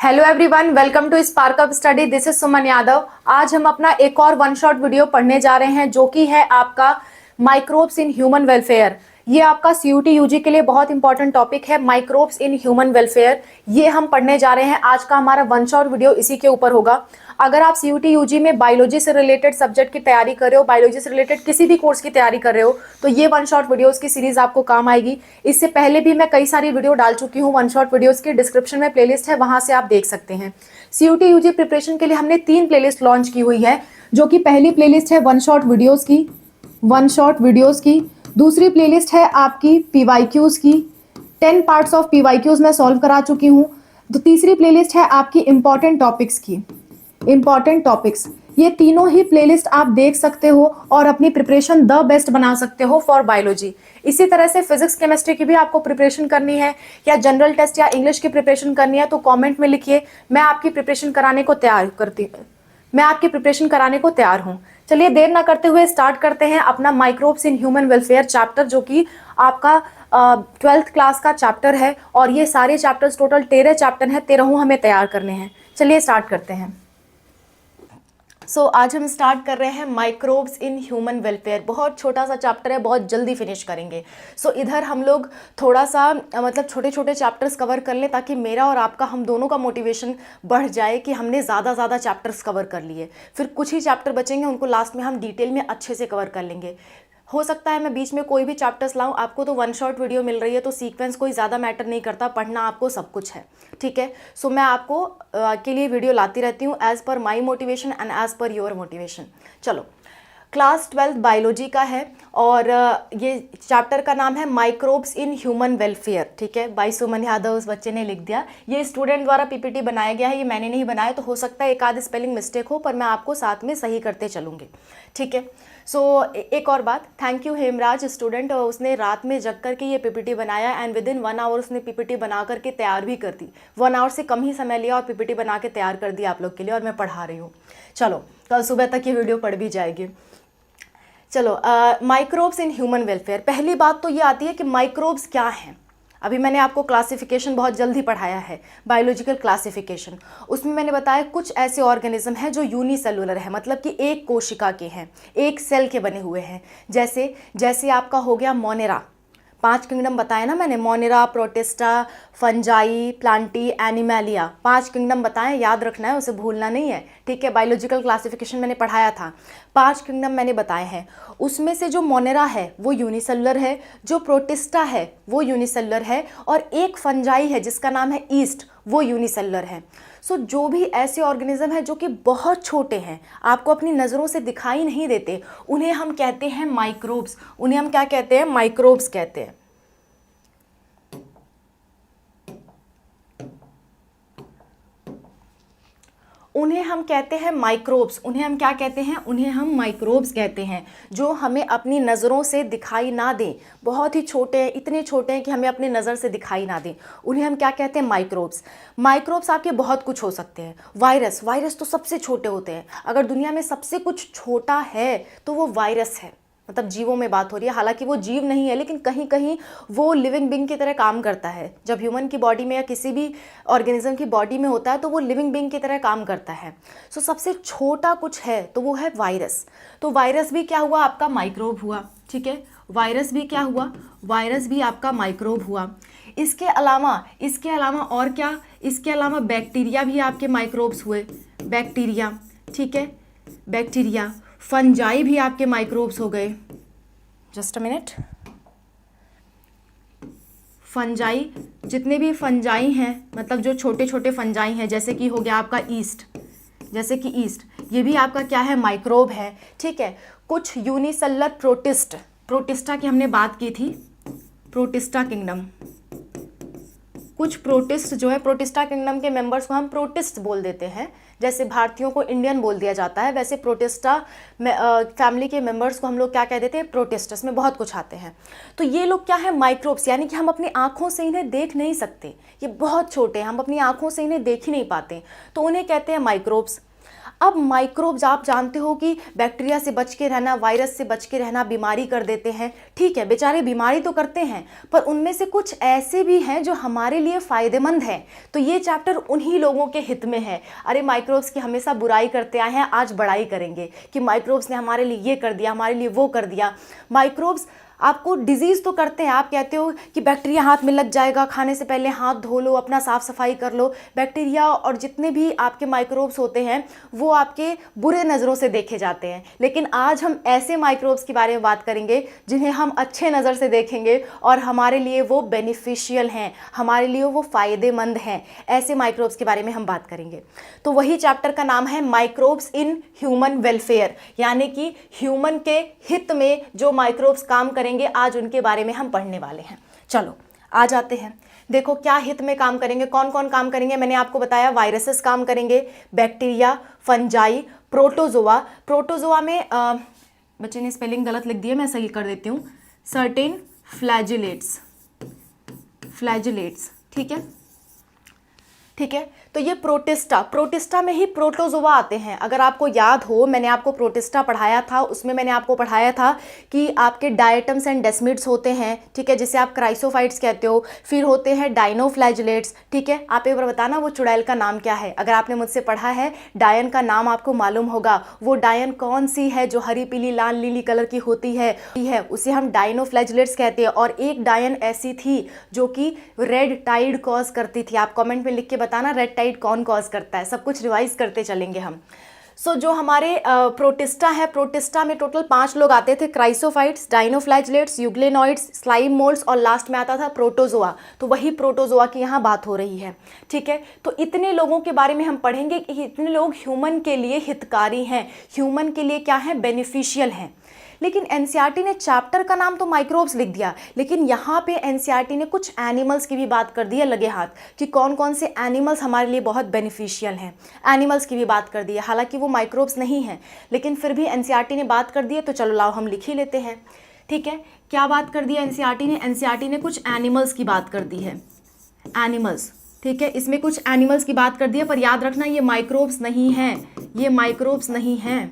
Hello everyone, welcome to Spark Up Study. This is Suman Yadav. आज हम अपना एक और वन शॉट वीडियो पढ़ने जा रहे हैं जो कि है आपका माइक्रोब्स इन ह्यूमन वेलफेयर। ये आपका सीयूटी यूजी के लिए बहुत इंपॉर्टेंट टॉपिक है, माइक्रोब्स इन ह्यूमन वेलफेयर। ये हम पढ़ने जा रहे हैं। आज का हमारा वन शॉट वीडियो इसी के ऊपर होगा। अगर आप सीयूटी यूजी में बायोलॉजी से रिलेटेड सब्जेक्ट की तैयारी कर रहे हो, बायोलॉजी से रिलेटेड किसी भी कोर्स की तैयारी कर रहे हो, तो ये वन शॉट वीडियोस की सीरीज आपको काम आएगी। इससे पहले भी मैं कई सारी वीडियो डाल चुकी हूँ वन शॉट वीडियोस की। डिस्क्रिप्शन में प्लेलिस्ट है, वहां से आप देख सकते हैं। सीयूटी यूजी प्रिपरेशन के लिए हमने 3 प्लेलिस्ट लॉन्च की हुई है, जो कि पहली प्लेलिस्ट है वन शॉट वीडियोस की। दूसरी प्लेलिस्ट है आपकी पीवाईक्यूज की, 10 पार्ट्स ऑफ पीवाईक्यूज मैं सॉल्व करा चुकी हूँ। तो तीसरी प्लेलिस्ट है आपकी इंपॉर्टेंट टॉपिक्स की, इंपॉर्टेंट टॉपिक्स। ये तीनों ही प्लेलिस्ट आप देख सकते हो और अपनी प्रिपरेशन द बेस्ट बना सकते हो फॉर बायोलॉजी। इसी तरह से फिजिक्स केमिस्ट्री की भी आपको प्रिपरेशन करनी है या जनरल टेस्ट या इंग्लिश की प्रिपरेशन करनी है तो कमेंट में लिखिए, मैं आपकी प्रिपरेशन कराने को तैयार हूँ। चलिए देर ना करते हुए स्टार्ट करते हैं अपना microbes in human welfare chapter, जो कि आपका 12th क्लास का चैप्टर है। और ये सारे चैप्टर्स टोटल 13 चैप्टर हैं, 13 हमें तैयार करने हैं। चलिए स्टार्ट करते हैं। आज हम स्टार्ट कर रहे हैं माइक्रोब्स इन ह्यूमन वेलफेयर। बहुत छोटा सा चैप्टर है, बहुत जल्दी फिनिश करेंगे। इधर हम लोग थोड़ा सा मतलब छोटे छोटे चैप्टर्स कवर कर लें, ताकि मेरा और आपका, हम दोनों का मोटिवेशन बढ़ जाए कि हमने ज़्यादा चैप्टर्स कवर कर लिए। फिर कुछ ही चैप्टर बचेंगे, उनको लास्ट में हम डिटेल में अच्छे से कवर कर लेंगे। हो सकता है मैं बीच में कोई भी चैप्टर्स लाऊं, आपको तो वन शॉट वीडियो मिल रही है तो सीक्वेंस कोई ज़्यादा मैटर नहीं करता, पढ़ना आपको सब कुछ है, ठीक है। मैं आपको के लिए वीडियो लाती रहती हूँ as per my motivation and as per your motivation. चलो, क्लास 12 बायोलॉजी का है और ये चैप्टर का नाम है माइक्रोब्स इन ह्यूमन वेलफेयर, ठीक है। बाय सुमन यादव उस बच्चे ने लिख दिया। ये स्टूडेंट द्वारा पीपीटी बनाया गया है, ये मैंने नहीं बनाया, तो हो सकता है एक आध स्पेलिंग मिस्टेक हो, पर मैं आपको साथ में सही करते चलूँगी, ठीक है। एक और बात, थैंक यू हेमराज स्टूडेंट, उसने रात में जग करके ये पीपीटी बनाया एंड विद इन 1 आवर उसने पीपीटी बना करके तैयार भी कर दी। 1 आवर से कम ही समय लिया और पीपीटी बना के तैयार कर दी आप लोग के लिए, और मैं पढ़ा रही हूँ। चलो, कल सुबह तक ये वीडियो पढ़ भी जाएगी। चलो, माइक्रोब्स इन ह्यूमन वेलफेयर। पहली बात तो ये आती है कि माइक्रोब्स क्या हैं। अभी मैंने आपको क्लासिफिकेशन बहुत जल्दी पढ़ाया है, बायोलॉजिकल क्लासिफिकेशन। उसमें मैंने बताया कुछ ऐसे ऑर्गेनिज्म हैं जो यूनिसेलुलर है, मतलब कि एक कोशिका के हैं, एक सेल के बने हुए हैं। जैसे आपका हो गया मोनेरा, 5 किंगडम बताए ना मैंने, Monera, Protista, fungi, Plantae, Animalia, 5 kingdom बताएं, याद रखना है, उसे भूलना नहीं है, ठीक है। बायोलॉजिकल क्लासिफिकेशन मैंने पढ़ाया था, 5 किंगडम मैंने बताए हैं। उसमें से जो मोनेरा है वो यूनिसेलुलर है, जो प्रोटिस्टा है वो यूनिसेलुलर है, और एक फंजाई है जिसका नाम है ईस्ट, वो यूनिसेलुलर है। जो भी ऐसे ऑर्गेनिज्म हैं जो कि बहुत छोटे हैं, आपको अपनी नज़रों से दिखाई नहीं देते, उन्हें हम कहते हैं माइक्रोब्स। उन्हें हम क्या कहते हैं? माइक्रोब्स कहते हैं। उन्हें हम कहते हैं माइक्रोब्स। उन्हें हम क्या कहते हैं? उन्हें हम माइक्रोब्स कहते हैं, जो हमें अपनी नज़रों से दिखाई ना दें, बहुत ही छोटे हैं, इतने छोटे हैं कि हमें अपनी नज़र से दिखाई ना दें। उन्हें हम क्या कहते हैं? माइक्रोब्स। माइक्रोब्स आपके बहुत कुछ हो सकते हैं। वायरस तो सबसे छोटे होते हैं। अगर दुनिया में सबसे कुछ छोटा है तो वो वायरस है, मतलब जीवों में बात हो रही है। हालांकि वो जीव नहीं है, लेकिन कहीं कहीं वो लिविंग बीइंग की तरह काम करता है। जब ह्यूमन की बॉडी में या किसी भी ऑर्गेनिज्म की बॉडी में होता है तो वो लिविंग बीइंग की तरह काम करता है। सबसे छोटा कुछ है तो वो है वायरस। तो वायरस भी क्या हुआ? आपका माइक्रोब हुआ, ठीक है। वायरस भी क्या हुआ? वायरस भी आपका माइक्रोब हुआ। इसके अलावा और क्या? इसके अलावा बैक्टीरिया भी आपके माइक्रोब्स हुए, बैक्टीरिया, ठीक है, बैक्टीरिया। फंजाई भी आपके माइक्रोब्स हो गए। Just a minute. फंजाई, जितने भी फंजाई हैं, मतलब जो छोटे छोटे फंजाई हैं, जैसे कि हो गया आपका ईस्ट, ये भी आपका क्या है? माइक्रोब है, ठीक है। कुछ यूनिसेलुलर प्रोटिस्टा की हमने बात की थी, प्रोटिस्टा किंगडम। कुछ प्रोटिस्ट जो है, प्रोटिस्टा किंगडम के मेंबर्स को हम प्रोटिस्ट बोल देते हैं। जैसे भारतीयों को इंडियन बोल दिया जाता है, वैसे प्रोटिस्टा फैमिली के मेंबर्स को हम लोग क्या कह देते हैं? प्रोटिस्टस में बहुत कुछ आते हैं। तो ये लोग क्या है? माइक्रोब्स, यानी कि हम अपनी आंखों से इन्हें देख नहीं सकते, ये बहुत छोटे हैं, हम अपनी आंखों से इन्हें देख ही नहीं पाते, तो उन्हें कहते हैं माइक्रोब्स। अब माइक्रोब्स आप जानते हो कि बैक्टीरिया से बच के रहना, वायरस से बच के रहना बीमारी कर देते हैं, ठीक है, बेचारे बीमारी तो करते हैं, पर उनमें से कुछ ऐसे भी हैं जो हमारे लिए फ़ायदेमंद हैं। तो ये चैप्टर उन्हीं लोगों के हित में है। अरे माइक्रोब्स की हमेशा बुराई करते आए हैं, आज बड़ाई करेंगे कि माइक्रोब्स ने हमारे लिए ये कर दिया, हमारे लिए वो कर दिया। माइक्रोब्स आपको डिजीज़ तो करते हैं, आप कहते हो कि बैक्टीरिया हाथ में लग जाएगा, खाने से पहले हाथ धो लो, अपना साफ़ सफाई कर लो। बैक्टीरिया और जितने भी आपके माइक्रोब्स होते हैं वो आपके बुरे नज़रों से देखे जाते हैं, लेकिन आज हम ऐसे माइक्रोब्स के बारे में बात करेंगे जिन्हें हम अच्छे नज़र से देखेंगे और हमारे लिए वो बेनिफिशियल हैं, हमारे लिए वो फ़ायदेमंद हैं। ऐसे माइक्रोब्स के बारे में हम बात करेंगे। तो वही चैप्टर का नाम है माइक्रोब्स इन ह्यूमन वेलफेयर, यानी कि ह्यूमन के हित में जो माइक्रोब्स काम करेंगे, आज उनके बारे में हम पढ़ने वाले हैं। चलो आ जाते हैं। देखो क्या हित में काम करेंगे, कौन कौन काम करेंगे। मैंने आपको बताया वायरसेस काम करेंगे, बैक्टीरिया, फंजाई, प्रोटोजोआ। प्रोटोजोआ में बच्चे ने स्पेलिंग गलत लिख दिया, मैं सही कर देती हूँ, सर्टेन फ्लैजिलेट्स, फ्लैजिलेट्स, ठीक है, ठीक है। तो ये प्रोटिस्टा, प्रोटिस्टा में ही प्रोटोजोआ आते हैं। अगर आपको याद हो, मैंने आपको प्रोटिस्टा पढ़ाया था, उसमें मैंने आपको पढ़ाया था कि आपके डायटम्स एंड डेस्मिड्स होते हैं, ठीक है, जिसे आप क्राइसोफाइट्स कहते हो। फिर होते हैं डायनोफ्लैजिलेट्स, ठीक है। आप एक बार बताना वो चुड़ैल का नाम क्या है। अगर आपने मुझसे पढ़ा है, डायन का नाम आपको मालूम होगा। वो डायन कौन सी है जो हरी पीली लाल नीली कलर की होती है, उसे हम डायनोफ्लैजिलेट्स कहते हैं। और एक डायन ऐसी थी जो कि रेड टाइड कॉज करती थी। आप कमेंट में लिख के बताना रेड टाइड कौन कॉज करता है, सब कुछ रिवाइज करते चलेंगे हम। जो हमारे प्रोटिस्टा है, प्रोटिस्टा में टोटल 5 लोग आते थे, chrysophytes, dinoflagellates, euglenoids, slime moulds और लास्ट में आता था प्रोटोजोआ। तो वही प्रोटोजोआ की यहाँ बात हो रही है, ठीक है। तो इतने लोगों के बारे में हम पढ़ेंगे कि इतने लोग ह्यूमन के लिए हितकारी हैं, ह्यूमन के लिए क्या है, बेनिफिशियल हैं। लेकिन एनसीईआरटी ने चैप्टर का नाम तो माइक्रोब्स लिख दिया, लेकिन यहाँ पे एनसीईआरटी ने कुछ एनिमल्स की भी बात कर दी है लगे हाथ, कि कौन कौन से एनिमल्स हमारे लिए बहुत बेनिफिशियल हैं। एनिमल्स की भी बात कर दी है, हालांकि वो माइक्रोब्स नहीं हैं, लेकिन फिर भी एनसीईआरटी ने बात कर दी है, तो चलो लाओ हम लिख ही लेते हैं, ठीक है। क्या बात कर दी है एनसीईआरटी ने? एनसीईआरटी ने कुछ एनिमल्स की बात कर दी है, एनिमल्स, ठीक है। इसमें कुछ एनिमल्स की बात कर दी है, पर याद रखना ये माइक्रोब्स नहीं हैं, ये माइक्रोब्स नहीं हैं,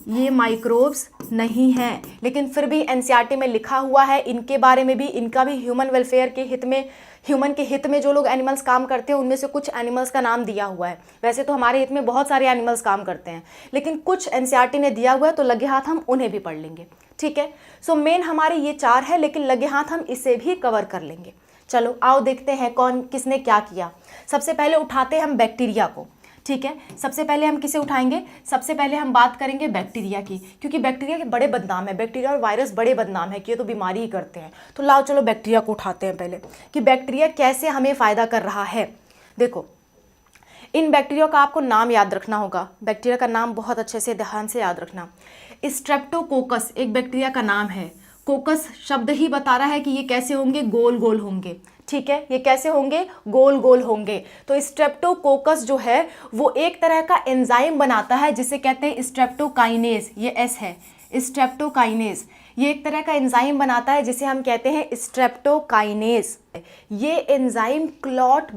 ये माइक्रोब्स नहीं हैं, लेकिन फिर भी एनसीईआरटी में लिखा हुआ है इनके बारे में भी, इनका भी ह्यूमन वेलफेयर के हित में, ह्यूमन के हित में जो लोग एनिमल्स काम करते हैं उनमें से कुछ एनिमल्स का नाम दिया हुआ है। वैसे तो हमारे हित में बहुत सारे एनिमल्स काम करते हैं, लेकिन कुछ एनसीईआरटी ने दिया हुआ है, तो लगे हाथ हम उन्हें भी पढ़ लेंगे, ठीक है। मेन हमारे ये 4 है, लेकिन लगे हाथ हम इसे भी कवर कर लेंगे। चलो आओ देखते हैं कौन किसने क्या किया। सबसे पहले उठाते हैं हम बैक्टीरिया को, ठीक है। सबसे पहले हम किसे उठाएंगे? सबसे पहले हम बात करेंगे बैक्टीरिया की, क्योंकि बैक्टीरिया के बड़े बदनाम है, बैक्टीरिया और वायरस बड़े बदनाम है कि ये तो बीमारी ही करते हैं। तो लाओ चलो बैक्टीरिया को उठाते हैं पहले, कि बैक्टीरिया कैसे हमें फ़ायदा कर रहा है। देखो इन बैक्टीरिया का आपको नाम याद रखना होगा, बैक्टीरिया का नाम बहुत अच्छे से ध्यान से याद रखना। स्ट्रेप्टोकोकस एक बैक्टीरिया का नाम है। कोकस शब्द ही बता रहा है कि ये कैसे होंगे, गोल गोल होंगे, ठीक है। ये कैसे होंगे, गोल गोल होंगे। तो स्ट्रेप्टोकोकस जो है वो एक तरह का एंजाइम बनाता है जिसे कहते हैं स्ट्रेप्टोकाइनेज, ये एस है, स्ट्रेप्टोकाइनेज। ये एक तरह का एंजाइम बनाता है जिसे हम कहते हैं स्ट्रेप्टोकाइनेज। ये एंजाइम क्लॉट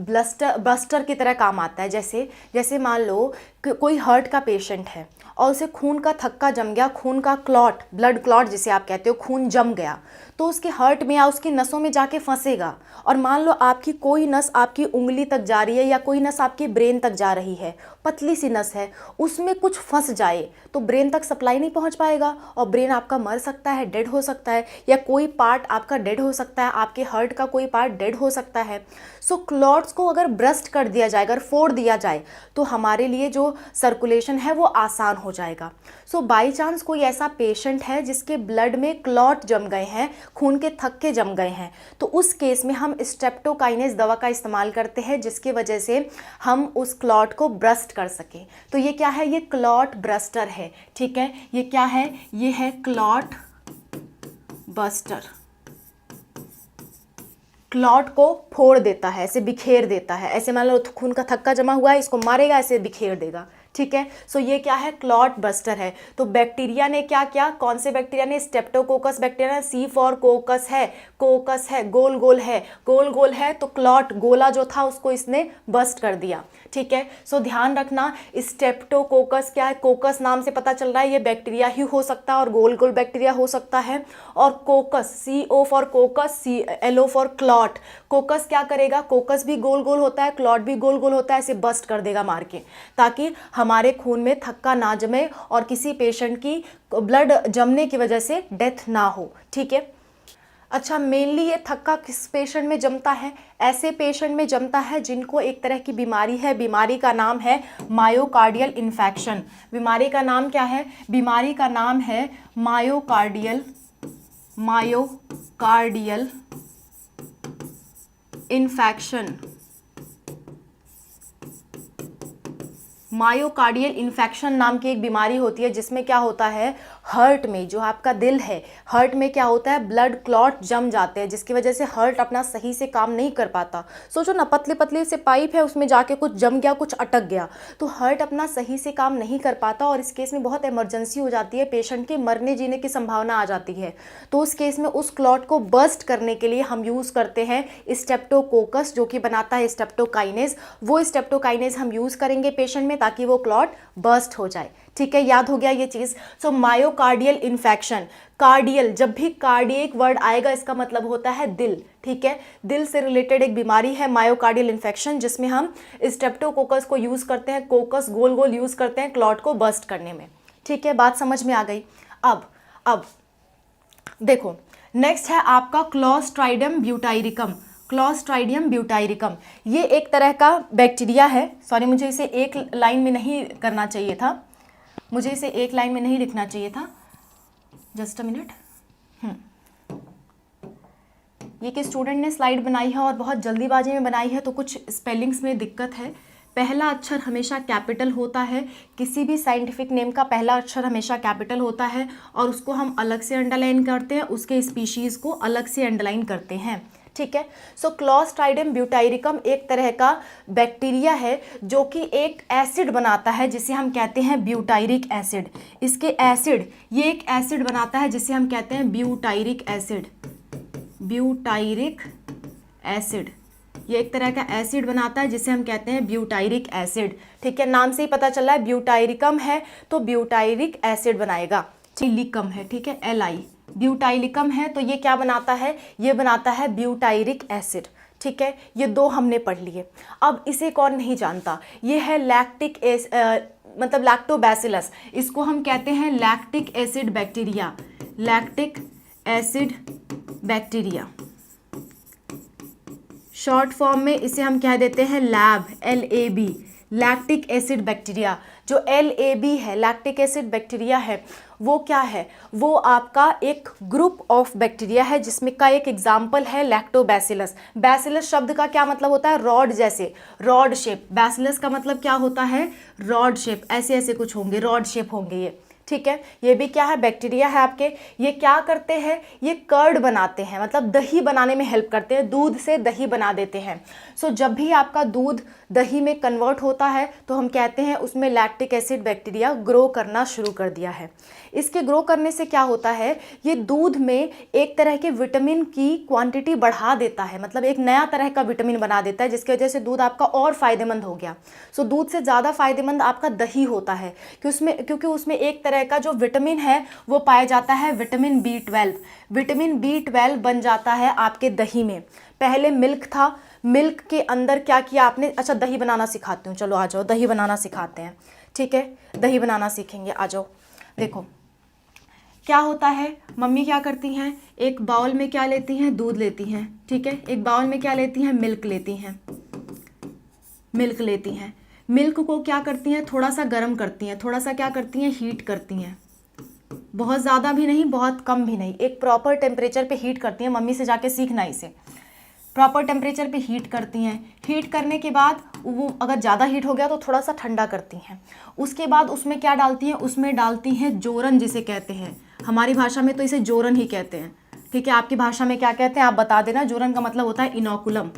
बस्टर की तरह काम आता है। जैसे मान लो कि कोई हार्ट का पेशेंट है और उसे खून का थक्का जम गया, खून का क्लॉट, ब्लड क्लॉट जिसे आप कहते हो, खून जम गया, तो उसके हार्ट में या उसकी नसों में जाके फंसेगा। और मान लो आपकी कोई नस आपकी उंगली तक जा रही है या कोई नस आपकी ब्रेन तक जा रही है, पतली सी नस है, उसमें कुछ फंस जाए तो ब्रेन तक सप्लाई नहीं पहुंच पाएगा और ब्रेन आपका मर सकता है, डेड हो सकता है, या कोई पार्ट आपका डेड हो सकता है, आपके हार्ट का कोई पार्ट डेड हो सकता है। क्लॉट्स को अगर ब्रस्ट कर दिया जाए, अगर फोड़ दिया जाए, तो हमारे लिए जो सर्कुलेशन है वो आसान हो जाएगा। बाई चांस कोई ऐसा पेशेंट है जिसके ब्लड में क्लॉट जम गए हैं, खून के थक्के जम गए हैं, तो उस केस में हम स्ट्रेप्टोकाइनेज दवा का इस्तेमाल करते हैं जिसकी वजह से हम उस क्लॉट को ब्रस्ट कर सकें। तो ये क्या है? ये क्लॉट ब्रस्टर है, ठीक है। ये क्या है? ये है क्लॉट बस्टर। क्लॉट को फोड़ देता है, ऐसे बिखेर देता है। ऐसे मान लो खून का थक्का जमा हुआ है, इसको मारेगा, ऐसे बिखेर देगा, ठीक है। सो ये क्या है, क्लॉट बस्टर है। तो बैक्टीरिया ने क्या किया, कौन से बैक्टीरिया ने, streptococcus bacteria, C for coccus है, कोकस है, गोल गोल है, गोल गोल है, तो क्लॉट गोला जो था उसको इसने बस्ट कर दिया। ठीक है। सो ध्यान रखना, स्टेप्टोकोकस क्या है, कोकस नाम से पता चल रहा है ये बैक्टीरिया ही हो सकता है और गोल गोल बैक्टीरिया हो सकता है। और कोकस, CO for कोकस, LO for clot, कोकस क्या करेगा, कोकस भी गोल गोल होता है, क्लॉट भी गोल गोल होता है, इसे बस्ट कर देगा मार के, ताकि हमारे खून में थक्का ना जमे और किसी पेशेंट की ब्लड जमने की वजह से डेथ ना हो। ठीक है। अच्छा, मेनली ये थक्का किस पेशेंट में जमता है, ऐसे पेशेंट में जमता है जिनको एक तरह की बीमारी है, बीमारी का नाम है मायोकार्डियल इन्फेक्शन। बीमारी का नाम क्या है, बीमारी का नाम है मायोकार्डियल इन्फेक्शन। मायोकार्डियल इन्फेक्शन नाम की एक बीमारी होती है जिसमें क्या होता है, हार्ट में, जो आपका दिल है, हार्ट में क्या होता है, ब्लड क्लॉट जम जाते हैं, जिसकी वजह से हार्ट अपना सही से काम नहीं कर पाता। सोचो ना, पतले पतले से पाइप है, उसमें जाके कुछ जम गया, कुछ अटक गया, तो हार्ट अपना सही से काम नहीं कर पाता और इस केस में बहुत इमरजेंसी हो जाती है, पेशेंट के मरने जीने की संभावना आ जाती है। तो उस केस में उस क्लॉट को बस्ट करने के लिए हम यूज़ करते हैं स्टेप्टोकोकस, जो कि बनाता है स्टेप्टोकाइनेज। वो स्टेप्टोकाइनेज हम यूज़ करेंगे पेशेंट में ताकि वो क्लॉट बस्ट हो जाए। ठीक है, याद हो गया ये चीज़। सो मायोकार्डियल इन्फेक्शन, कार्डियल, जब भी कार्डियक वर्ड आएगा इसका मतलब होता है दिल। ठीक है, दिल से रिलेटेड एक बीमारी है मायोकार्डियल इन्फेक्शन, जिसमें हम स्टेप्टोकोकस को यूज़ करते हैं, कोकस गोल गोल यूज़ करते हैं क्लॉट को बस्ट करने में। ठीक है, बात समझ में आ गई। अब देखो, नेक्स्ट है आपका क्लोस्ट्राइडियम ब्यूटाइरिकम। क्लोस्ट्राइडियम ब्यूटाइरिकम ये एक तरह का बैक्टीरिया है। सॉरी, मुझे इसे एक लाइन में नहीं करना चाहिए था, मुझे इसे एक लाइन में नहीं लिखना चाहिए था। Just a minute. ये कि स्टूडेंट ने स्लाइड बनाई है और बहुत जल्दीबाजी में बनाई है, तो कुछ स्पेलिंग्स में दिक्कत है। पहला अक्षर हमेशा कैपिटल होता है, किसी भी साइंटिफिक नेम का पहला अक्षर हमेशा कैपिटल होता है और उसको हम अलग से अंडरलाइन करते हैं, उसके स्पीशीज़ को अलग से अंडरलाइन करते हैं। ठीक है। सो क्लोस्ट्राइडियम ब्यूटाइरिकम एक तरह का बैक्टीरिया है जो कि एक एसिड बनाता है जिसे हम कहते हैं ब्यूटाइरिक एसिड। इसके एसिड, ये एक एसिड बनाता है जिसे हम कहते हैं ब्यूटाइरिक एसिड। ब्यूटाइरिक एसिड, ये एक तरह का एसिड बनाता है जिसे हम कहते हैं ब्यूटाइरिक एसिड। ठीक है, नाम से ही पता चला है ब्यूटाइरिकम है तो ब्यूटाइरिक एसिड बनाएगा। लिकम है, ठीक है, LI, ब्यूटाइलिकम है तो ये क्या बनाता है, ये बनाता है ब्यूटाइरिक एसिड। ठीक है, ये दो हमने पढ़ लिए। अब इसे कौन नहीं जानता, ये है लैक्टिक मतलब लैक्टोबैसिलस, इसको हम कहते हैं lactic acid bacteria. Lactic acid bacteria, short form में इसे हम कह देते हैं lab, LAB, lactic acid bacteria. जो LAB है, लैक्टिक एसिड बैक्टीरिया है, वो क्या है, वो आपका एक ग्रुप ऑफ बैक्टीरिया है जिसमें का एक एग्जाम्पल है लैक्टोबैसिलस। बैसिलस शब्द का क्या मतलब होता है, रॉड जैसे, रॉड शेप। बैसिलस का मतलब क्या होता है, रॉड शेप, ऐसे ऐसे कुछ होंगे, रॉड शेप होंगे ये। ठीक है, ये भी क्या है, बैक्टीरिया है आपके। ये क्या करते हैं, ये कर्ड बनाते हैं, मतलब दही बनाने में हेल्प करते हैं, दूध से दही बना देते हैं। सो जब भी आपका दूध दही में कन्वर्ट होता है तो हम कहते हैं उसमें लैक्टिक एसिड बैक्टीरिया ग्रो करना शुरू कर दिया है। इसके ग्रो करने से क्या होता है, ये दूध में एक तरह के विटामिन की क्वांटिटी बढ़ा देता है, मतलब एक नया तरह का विटामिन बना देता है जिसकी वजह से दूध आपका और फायदेमंद हो गया। सो दूध से ज़्यादा फायदेमंद आपका दही होता है क्योंकि उसमें एक तरह का जो विटामिन है वो पाया जाता है, विटामिन B12। विटामिन B12 बन जाता है आपके दही में। पहले मिल्क था, मिल्क के अंदर क्या किया आपने, अच्छा दही बनाना सिखाती हूँ, चलो आ जाओ, दही बनाना सिखाते हैं। ठीक है, दही बनाना सीखेंगे, आ जाओ। देखो क्या होता है, मम्मी क्या करती हैं, एक बाउल में क्या लेती हैं, दूध लेती हैं। ठीक है, एक बाउल में क्या लेती हैं, मिल्क लेती हैं, मिल्क लेती हैं। मिल्क को क्या करती हैं, थोड़ा सा गर्म करती हैं, थोड़ा सा क्या करती हैं, हीट करती हैं, बहुत ज़्यादा भी नहीं बहुत कम भी नहीं, एक प्रॉपर टेम्परेचर पे हीट करती हैं। मम्मी से जाके सीखना इसे, प्रॉपर टेम्परेचर पे हीट करती हैं। हीट करने के बाद वो अगर ज़्यादा हीट हो गया तो थोड़ा सा ठंडा करती हैं। उसके बाद उसमें क्या डालती हैं, उसमें डालती हैं जोरन, जिसे कहते हैं, हमारी भाषा में तो इसे जोरन ही कहते हैं। ठीक है, आपकी भाषा में क्या कहते हैं आप बता देना। जोरन का मतलब होता है इनोकुलम,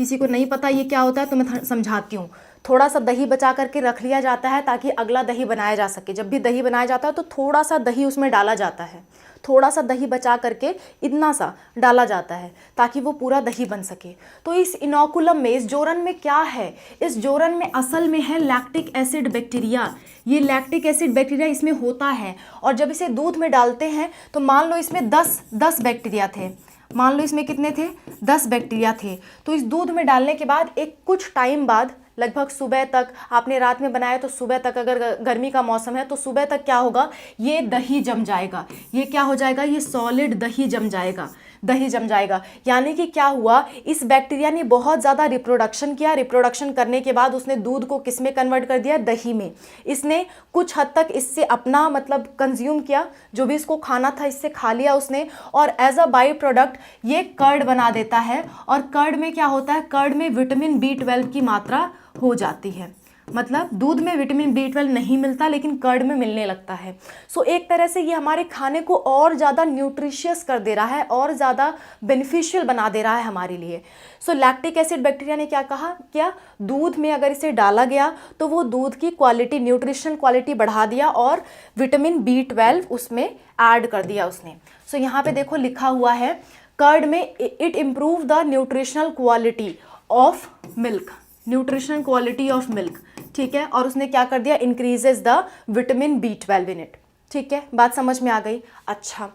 किसी को नहीं पता ये क्या होता है तो मैं समझाती हूँ। थोड़ा सा दही बचा करके रख लिया जाता है ताकि अगला दही बनाया जा सके। जब भी दही बनाया जाता है तो थोड़ा सा दही उसमें डाला जाता है, थोड़ा सा दही बचा करके इतना सा डाला जाता है ताकि वो पूरा दही बन सके। तो इस इनोकुलम में, इस जोरन में क्या है, इस जोरन में असल में है लैक्टिक एसिड बैक्टीरिया। ये लैक्टिक एसिड बैक्टीरिया इसमें होता है और जब इसे दूध में डालते हैं तो मान लो इसमें 10 बैक्टीरिया थे, मान लो इसमें कितने थे, 10 बैक्टीरिया थे। तो इस दूध में डालने के बाद एक कुछ टाइम बाद, लगभग सुबह तक, आपने रात में बनाया तो सुबह तक, अगर गर्मी का मौसम है तो सुबह तक क्या होगा, ये दही जम जाएगा। ये क्या हो जाएगा, ये सॉलिड दही जम जाएगा, दही जम जाएगा। यानी कि क्या हुआ, इस बैक्टीरिया ने बहुत ज़्यादा रिप्रोडक्शन किया। रिप्रोडक्शन करने के बाद उसने दूध को किस में कन्वर्ट कर दिया, दही में। इसने कुछ हद तक इससे अपना मतलब कंज्यूम किया, जो भी इसको खाना था इससे खा लिया उसने, और एज अ बाई प्रोडक्ट ये कर्ड बना देता है। और कर्ड में क्या होता है, कर्ड में विटामिन B12 की मात्रा हो जाती है। मतलब दूध में विटामिन B12 नहीं मिलता लेकिन कर्ड में मिलने लगता है। सो एक तरह से ये हमारे खाने को और ज़्यादा न्यूट्रिशियस कर दे रहा है, और ज़्यादा बेनिफिशियल बना दे रहा है हमारे लिए। सो लैक्टिक एसिड बैक्टीरिया ने क्या कहा, क्या दूध में अगर इसे डाला गया तो वो दूध की क्वालिटी, न्यूट्रिशन क्वालिटी बढ़ा दिया और विटामिन B12 उसमें ऐड कर दिया उसने। सो यहाँ पे देखो लिखा हुआ है कर्ड में it improve the nutritional quality of milk, nutritional quality of milk, ठीक है। और उसने क्या कर दिया, increases the vitamin B12 in it, ठीक है। बात समझ में आ गई। अच्छा,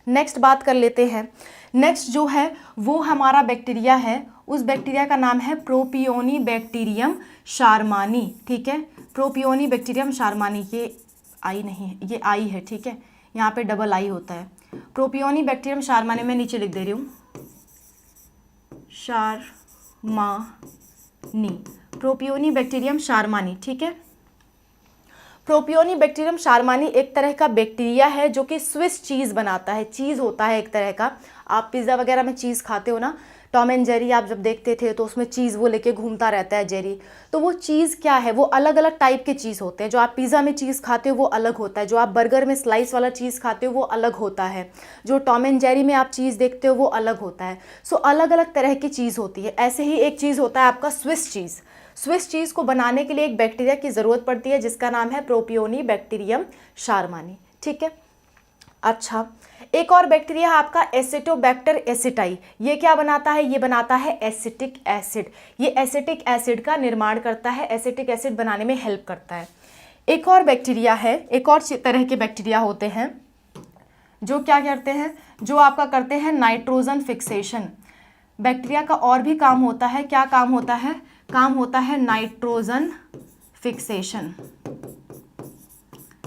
नेक्स्ट बात कर लेते हैं। नेक्स्ट जो है वो हमारा बैक्टीरिया है, उस बैक्टीरिया का नाम है प्रोपियोनी बैक्टीरियम शारमानी, ठीक है। प्रोपियोनी बैक्टीरियम शारमानी, ये आई नहीं है, ये आई है, ठीक है, यहाँ पे डबल आई होता है। प्रोपियोनी बैक्टीरियम शारमानी, मैं नीचे लिख दे रही हूँ, शारमानी, प्रोपियोनी बैक्टीरियम शारमानी, ठीक है। प्रोपियोनी बैक्टीरियम शारमानी एक तरह का बैक्टीरिया है जो कि स्विस चीज़ बनाता है। चीज़ होता है एक तरह का, आप पिज़्ज़ा वगैरह में चीज़ खाते हो ना, टॉम एंड जेरी आप जब देखते थे तो उसमें चीज़ वो लेके घूमता रहता है जेरी, तो वो चीज़ क्या है, वो अलग अलग टाइप के चीज़ होते हैं। जो आप पिज़्ज़ा में चीज़ खाते हो वो अलग होता है, जो आप बर्गर में स्लाइस वाला चीज़ खाते हो वो अलग होता है, जो टॉम एंड जेरी में आप चीज़ देखते हो वो अलग होता है। सो अलग अलग तरह की चीज़ होती है। ऐसे ही एक चीज़ होता है आपका स्विस चीज़। स्विस चीज़ को बनाने के लिए एक बैक्टीरिया की ज़रूरत पड़ती है जिसका नाम है प्रोपियोनी बैक्टीरियम शारमानी, ठीक है। अच्छा, एक और बैक्टीरिया है आपका एसिटोबैक्टर एसिटाई। ये क्या बनाता है, ये बनाता है एसिटिक एसिड। ये एसिटिक एसिड का निर्माण करता है, एसिटिक एसिड बनाने में हेल्प करता है। एक और बैक्टीरिया है, एक और तरह के बैक्टीरिया होते हैं जो क्या करते हैं, जो आपका करते हैं नाइट्रोजन फिक्सेशन। बैक्टीरिया का और भी काम होता है, क्या काम होता है, काम होता है नाइट्रोजन फिक्सेशन।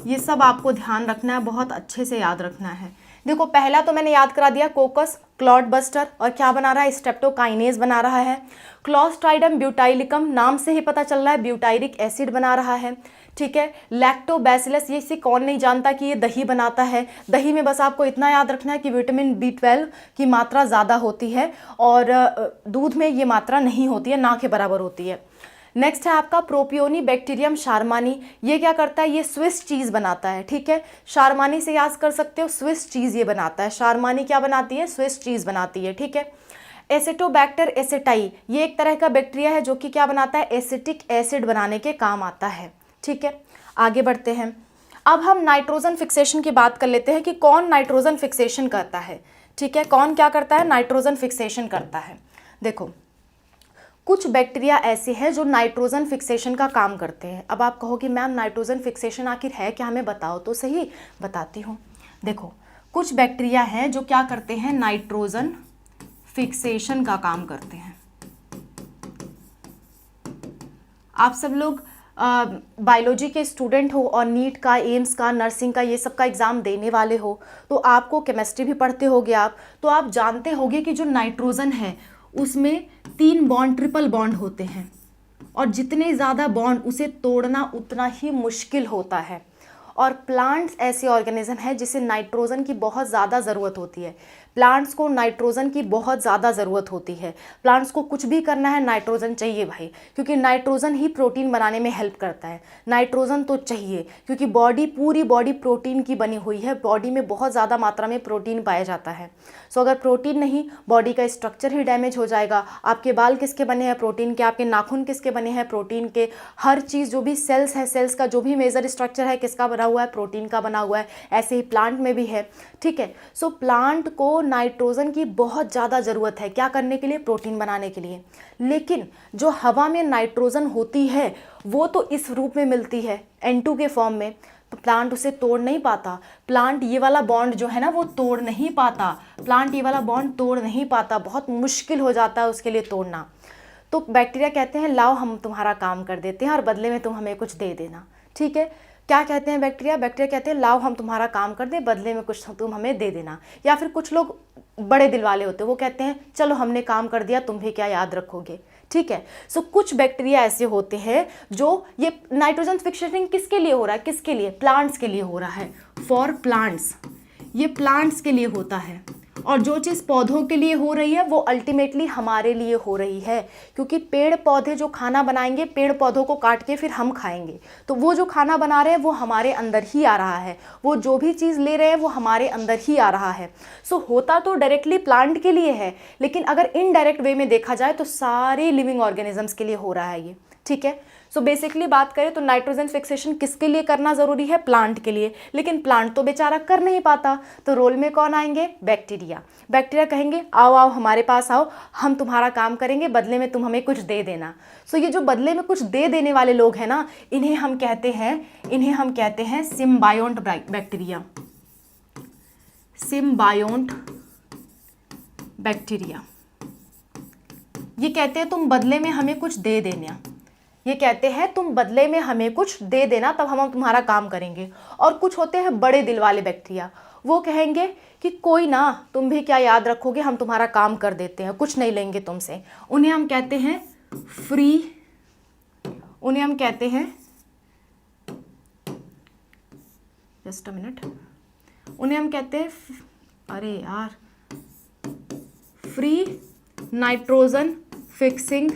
ये सब आपको ध्यान रखना है, बहुत अच्छे से याद रखना है। देखो पहला तो मैंने याद करा दिया, कोकस क्लॉट बस्टर, और क्या बना रहा है, स्ट्रेप्टोकाइनेज बना रहा है। क्लॉस्ट्राइडम ब्यूटाइलिकम, नाम से ही पता चल रहा है ब्यूटाइरिक एसिड बना रहा है, ठीक है। लैक्टोबैसिलस, ये इसे कौन नहीं जानता कि ये दही बनाता है। दही में बस आपको इतना याद रखना है कि विटामिन B12 की मात्रा ज़्यादा होती है और दूध में ये मात्रा नहीं होती है, ना के बराबर होती है। नेक्स्ट है आपका प्रोपियोनी बैक्टीरियम शारमानी। ये क्या करता है, ये स्विस चीज़ बनाता है, ठीक है। शारमानी से याद कर सकते हो, स्विस चीज़ ये बनाता है। शारमानी क्या बनाती है, स्विस चीज़ बनाती है, ठीक है। एसिटोबैक्टर एसिटाई, ये एक तरह का बैक्टीरिया है जो कि क्या बनाता है, एसिटिक एसिड बनाने के काम आता है, ठीक है। आगे बढ़ते हैं। अब हम नाइट्रोजन फिक्सेशन की बात कर लेते हैं कि कौन नाइट्रोजन फिक्सेशन करता है, ठीक है। कौन क्या करता है, नाइट्रोजन फिक्सेशन करता है। देखो कुछ बैक्टीरिया ऐसे हैं जो नाइट्रोजन फिक्सेशन का काम करते हैं। अब आप कहो कि मैम नाइट्रोजन फिक्सेशन आखिर है क्या, हमें बताओ तो सही। बताती हूँ। देखो कुछ बैक्टीरिया हैं जो क्या करते हैं, नाइट्रोजन फिक्सेशन का काम करते हैं। आप सब लोग बायोलॉजी के स्टूडेंट हो और नीट का, एम्स का, नर्सिंग का, ये सब का एग्ज़ाम देने वाले हो, तो आपको केमिस्ट्री भी पढ़ते होगे आप, तो आप जानते होगे कि जो नाइट्रोजन है उसमें 3 बॉन्ड, ट्रिपल बॉन्ड होते हैं, और जितने ज़्यादा बॉन्ड उसे तोड़ना उतना ही मुश्किल होता है। और प्लांट्स ऐसे ऑर्गेनिज्म है जिसे नाइट्रोजन की बहुत ज़्यादा ज़रूरत होती है। प्लांट्स को नाइट्रोजन की बहुत ज़्यादा ज़रूरत होती है। प्लांट्स को कुछ भी करना है नाइट्रोजन चाहिए भाई, क्योंकि नाइट्रोजन ही प्रोटीन बनाने में हेल्प करता है। नाइट्रोजन तो चाहिए क्योंकि पूरी बॉडी प्रोटीन की बनी हुई है, बॉडी में बहुत ज़्यादा मात्रा में प्रोटीन पाया जाता है। सो अगर प्रोटीन नहीं, बॉडी का स्ट्रक्चर ही डैमेज हो जाएगा। आपके बाल किसके बने हैं? प्रोटीन के। आपके नाखून किसके बने हैं? प्रोटीन के। हर चीज़ जो भी सेल्स है, सेल्स का जो भी मेजर स्ट्रक्चर है किसका बना हुआ है? प्रोटीन का बना हुआ है। ऐसे ही प्लांट में भी है, ठीक है। सो प्लांट को नाइट्रोजन की बहुत ज़्यादा ज़रूरत है, क्या करने के लिए? प्रोटीन बनाने के लिए। लेकिन जो हवा में नाइट्रोजन होती है वो तो इस रूप में मिलती है, N2 के फॉर्म में, तो प्लांट उसे तोड़ नहीं पाता। प्लांट ये वाला बॉन्ड जो है ना वो तोड़ नहीं पाता। प्लांट ये वाला बॉन्ड तोड़ नहीं पाता, बहुत मुश्किल हो जाता है उसके लिए तोड़ना। तो बैक्टीरिया कहते हैं लाओ हम तुम्हारा काम कर देते हैं और बदले में तुम हमें कुछ दे देना, ठीक है। क्या कहते हैं बैक्टीरिया? बैक्टीरिया कहते हैं लाओ हम तुम्हारा काम कर दें, बदले में कुछ तुम हमें दे देना। या फिर कुछ लोग बड़े दिल वाले होते हैं, वो कहते हैं चलो हमने काम कर दिया, तुम भी क्या याद रखोगे, ठीक है। सो कुछ बैक्टीरिया ऐसे होते हैं जो, ये नाइट्रोजन फिक्सेशन किसके लिए हो रहा है? किसके लिए? प्लांट्स के लिए हो रहा है, फॉर प्लांट्स। ये प्लांट्स के लिए होता है, और जो चीज़ पौधों के लिए हो रही है वो अल्टीमेटली हमारे लिए हो रही है, क्योंकि पेड़ पौधे जो खाना बनाएंगे, पेड़ पौधों को काट के फिर हम खाएंगे, तो वो जो खाना बना रहे हैं वो हमारे अंदर ही आ रहा है, वो जो भी चीज़ ले रहे हैं वो हमारे अंदर ही आ रहा है। सो होता तो डायरेक्टली प्लांट के लिए है, लेकिन अगर इनडायरेक्ट वे में देखा जाए तो सारे लिविंग ऑर्गेनिजम्स के लिए हो रहा है ये, ठीक है। सो बेसिकली बात करें तो नाइट्रोजन फिक्सेशन किसके लिए करना ज़रूरी है? प्लांट के लिए। लेकिन प्लांट तो बेचारा कर नहीं पाता, तो रोल में कौन आएंगे? बैक्टीरिया। बैक्टीरिया कहेंगे आओ आओ हमारे पास आओ, हम तुम्हारा काम करेंगे, बदले में तुम हमें कुछ दे देना। सो ये जो बदले में कुछ दे देने वाले लोग हैं ना, इन्हें हम कहते हैं सिम्बायोंट बैक्टीरिया। सिम्बायोंट बैक्टीरिया। ये कहते हैं तुम बदले में हमें कुछ दे देना, ये कहते हैं तुम बदले में हमें कुछ दे देना, तब हम तुम्हारा काम करेंगे। और कुछ होते हैं बड़े दिल वाले बैक्टीरिया, वो कहेंगे कि कोई ना, तुम भी क्या याद रखोगे, हम तुम्हारा काम कर देते हैं, कुछ नहीं लेंगे तुमसे। उन्हें हम कहते हैं फ्री, उन्हें हम कहते हैं, जस्ट अ मिनट, उन्हें हम कहते हैं, अरे यार, फ्री नाइट्रोजन फिक्सिंग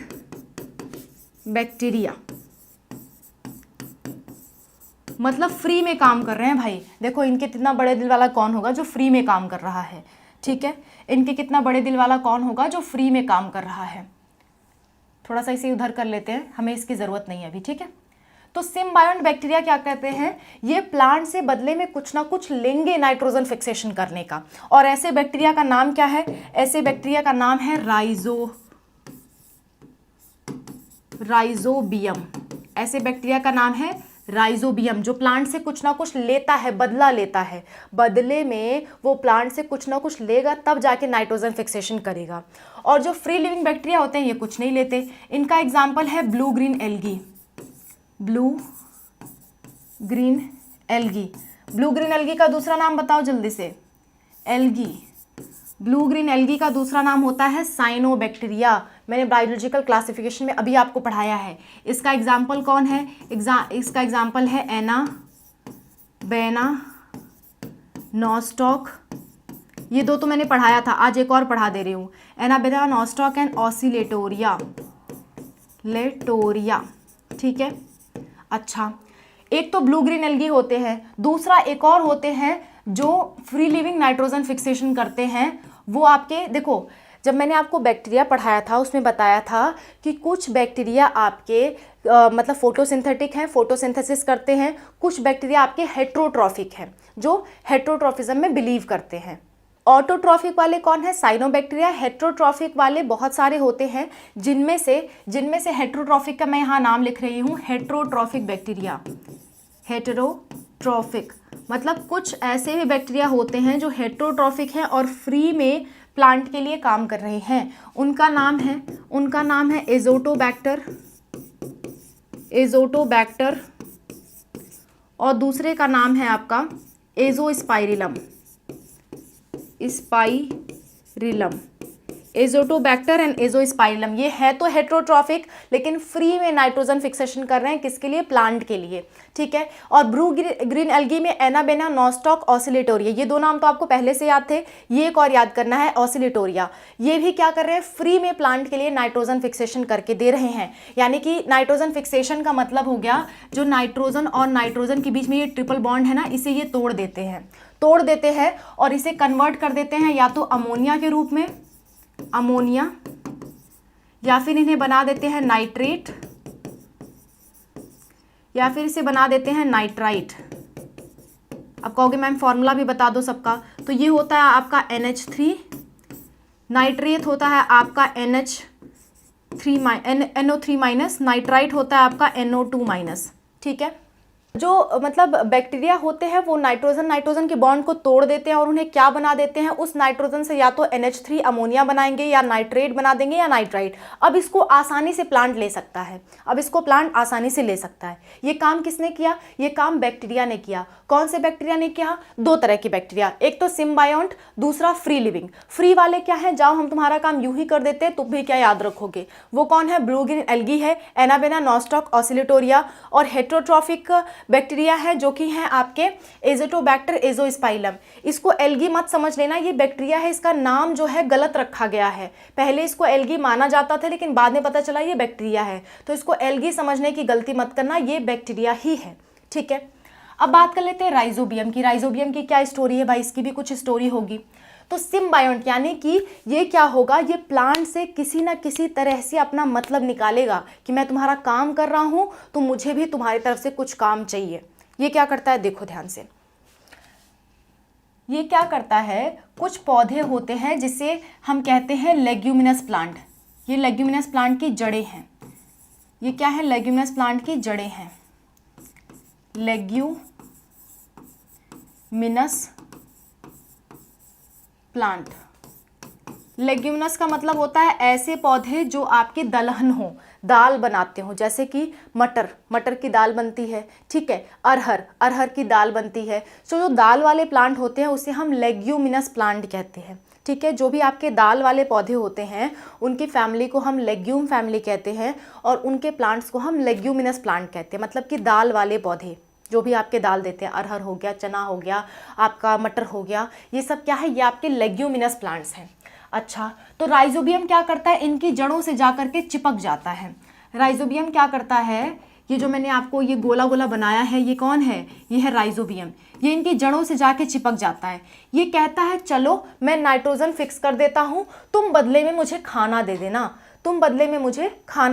बैक्टीरिया। मतलब फ्री में काम कर रहे हैं भाई। देखो इनके कितना बड़े दिल वाला कौन होगा जो फ्री में काम कर रहा है, ठीक है। इनके कितना बड़े दिल वाला कौन होगा जो फ्री में काम कर रहा है। थोड़ा सा इसे उधर कर लेते हैं, हमें इसकी ज़रूरत नहीं है अभी, ठीक है। तो सिम्बायोंट बैक्टीरिया क्या कहते हैं? ये प्लांट से बदले में कुछ ना कुछ लेंगे नाइट्रोजन फिक्सेशन करने का। और ऐसे बैक्टीरिया का नाम क्या है? ऐसे बैक्टीरिया का नाम है राइजोबियम। ऐसे बैक्टीरिया का नाम है राइजोबियम, जो प्लांट से कुछ ना कुछ लेता है, बदला लेता है, बदले में वो प्लांट से कुछ ना कुछ लेगा तब जाके नाइट्रोजन फिक्सेशन करेगा। और जो फ्री लिविंग बैक्टीरिया होते हैं ये कुछ नहीं लेते। इनका एग्जाम्पल है blue green algae. Blue green algae. Blue green algae का दूसरा नाम बताओ जल्दी से। एल्गी। ब्लू ग्रीन एल्गी का दूसरा नाम होता है साइनोबैक्टीरिया। मैंने बायोलॉजिकल क्लासिफिकेशन में अभी आपको पढ़ाया है। इसका एग्जाम्पल कौन है? इसका एग्जाम्पल है एना बेना नॉस्टॉक। ये दो तो मैंने पढ़ाया था, आज एक और पढ़ा दे रही हूँ। एना बेना नॉस्टॉक एंड ऑसिलेटोरिया लेटोरिया, ठीक है। अच्छा, एक तो ब्लू ग्रीन एल्गी होते हैं, दूसरा एक और होते हैं जो फ्री लिविंग नाइट्रोजन फिक्सेशन करते हैं। वो आपके देखो, जब मैंने आपको बैक्टीरिया पढ़ाया था उसमें बताया था कि कुछ बैक्टीरिया आपके मतलब फोटोसिंथेटिक हैं, फोटोसिंथेसिस करते हैं। कुछ बैक्टीरिया आपके हेट्रोट्रॉफिक हैं, जो हेट्रोट्रॉफिज्म में बिलीव करते हैं। ऑटोट्रॉफिक वाले कौन है? साइनोबैक्टीरिया। हेट्रोट्रॉफिक वाले बहुत सारे होते हैं, जिनमें से हेट्रोट्रॉफिक का मैं यहाँ नाम लिख रही हूँ, हेट्रोट्रॉफिक बैक्टीरिया। हेट्रोट्रॉफिक मतलब कुछ ऐसे भी बैक्टीरिया होते हैं जो हेट्रोट्रॉफिक हैं और फ्री में प्लांट के लिए काम कर रहे हैं। उनका नाम है एजोटोबैक्टर और दूसरे का नाम है आपका एजोस्पाइरिलम। एजोटोबैक्टर एंड एजोस्पाइरलम, ये है तो हेट्रोट्रॉफिक लेकिन फ्री में नाइट्रोजन फिक्सेशन कर रहे हैं, किसके लिए? प्लांट के लिए, ठीक है। और ब्लू ग्रीन एल्गी में एनाबेना, नॉस्टॉक, ऑसिलेटोरिया, ये दो नाम तो आपको पहले से याद थे, ये एक और याद करना है, ऑसिलेटोरिया। ये भी क्या कर रहे हैं? फ्री में प्लांट के लिए नाइट्रोजन फिक्सेशन करके दे रहे हैं। यानी कि नाइट्रोजन फिक्सेशन का मतलब हो गया जो नाइट्रोजन और नाइट्रोजन के बीच में ये ट्रिपल बॉन्ड है ना, इसे ये तोड़ देते हैं और इसे कन्वर्ट कर देते हैं या तो अमोनिया के रूप में, अमोनिया, या फिर इन्हें बना देते हैं नाइट्रेट, या फिर इसे बना देते हैं नाइट्राइट। अब कहोगे मैम फॉर्मूला भी बता दो सबका, तो ये होता है आपका NH3, नाइट्रेट होता है आपका NO3 माइनस, नाइट्राइट होता है आपका NO2 माइनस, ठीक है। जो मतलब बैक्टीरिया होते हैं वो नाइट्रोजन के बॉन्ड को तोड़ देते हैं और उन्हें क्या बना देते हैं? उस नाइट्रोजन से या तो NH3 अमोनिया बनाएंगे या नाइट्रेट बना देंगे या नाइट्राइट। अब इसको आसानी से प्लांट ले सकता है, ये काम किसने किया? ये काम बैक्टीरिया ने किया। कौन से बैक्टीरिया ने किया? दो तरह की बैक्टीरिया, एक तो सिम्बायोंट, दूसरा फ्री लिविंग। फ्री वाले क्या है? जाओ हम तुम्हारा काम यूं ही कर देते हैं, तुम भी क्या याद रखोगे? वो कौन है? ब्लू ग्रीन एल्गी है, एनाबेना, नॉस्टॉक, ऑसिलेटोरिया। और हेट्रोट्रॉफिक बैक्टीरिया है जो कि है आपके एजोटोबैक्टर, एजोस्पाइरलम। इसको एल्गी मत समझ लेना, ये बैक्टीरिया है, इसका नाम जो है गलत रखा गया है। पहले इसको एल्गी माना जाता था लेकिन बाद में पता चला ये बैक्टीरिया है, तो इसको एल्गी समझने की गलती मत करना, ये बैक्टीरिया ही है, ठीक है। अब बात कर लेते हैं राइजोबियम की। राइजोबियम की क्या स्टोरी है भाई? इसकी भी कुछ स्टोरी होगी। तो सिम्बायोंट यानी कि ये क्या होगा? ये प्लांट से किसी ना किसी तरह से अपना मतलब निकालेगा कि मैं तुम्हारा काम कर रहा हूं तो मुझे भी तुम्हारी तरफ से कुछ काम चाहिए। ये क्या करता है? देखो ध्यान से, ये क्या करता है? कुछ पौधे होते हैं जिसे हम कहते हैं लेग्यूमिनस प्लांट। ये लेग्यूमिनस प्लांट की जड़ें हैं। ये क्या है? लेग्यूमिनस प्लांट की जड़ें हैं, लेग्यूमिनस प्लांट। लेग्यूमिनस का मतलब होता है ऐसे पौधे जो आपके दलहन हो, दाल बनाते हो, जैसे कि मटर की दाल बनती है, ठीक है। अरहर की दाल बनती है। तो जो दाल वाले प्लांट होते हैं उसे हम लेग्यूमिनस प्लांट कहते हैं, ठीक है। जो भी आपके दाल वाले पौधे होते हैं उनकी फैमिली को हम लेग्यूम फैमिली कहते हैं और उनके प्लांट्स को हम लेग्यूमिनस प्लांट कहते हैं, मतलब कि दाल वाले पौधे जो भी आपके दाल देते हैं, अरहर हो गया, चना हो गया, आपका मटर हो गया, ये सब क्या है? ये आपके लेग्यूमिनस प्लांट्स हैं। अच्छा, तो राइजोबियम क्या करता है? इनकी जड़ों से जाकर के चिपक जाता है। राइजोबियम क्या करता है? ये जो मैंने आपको ये गोला गोला बनाया है, ये कौन है? ये है राइजोबियम। ये इनकी जड़ों से जाके चिपक जाता है। ये कहता है चलो मैं नाइट्रोजन फिक्स कर देता हूँ, तुम बदले में मुझे खाना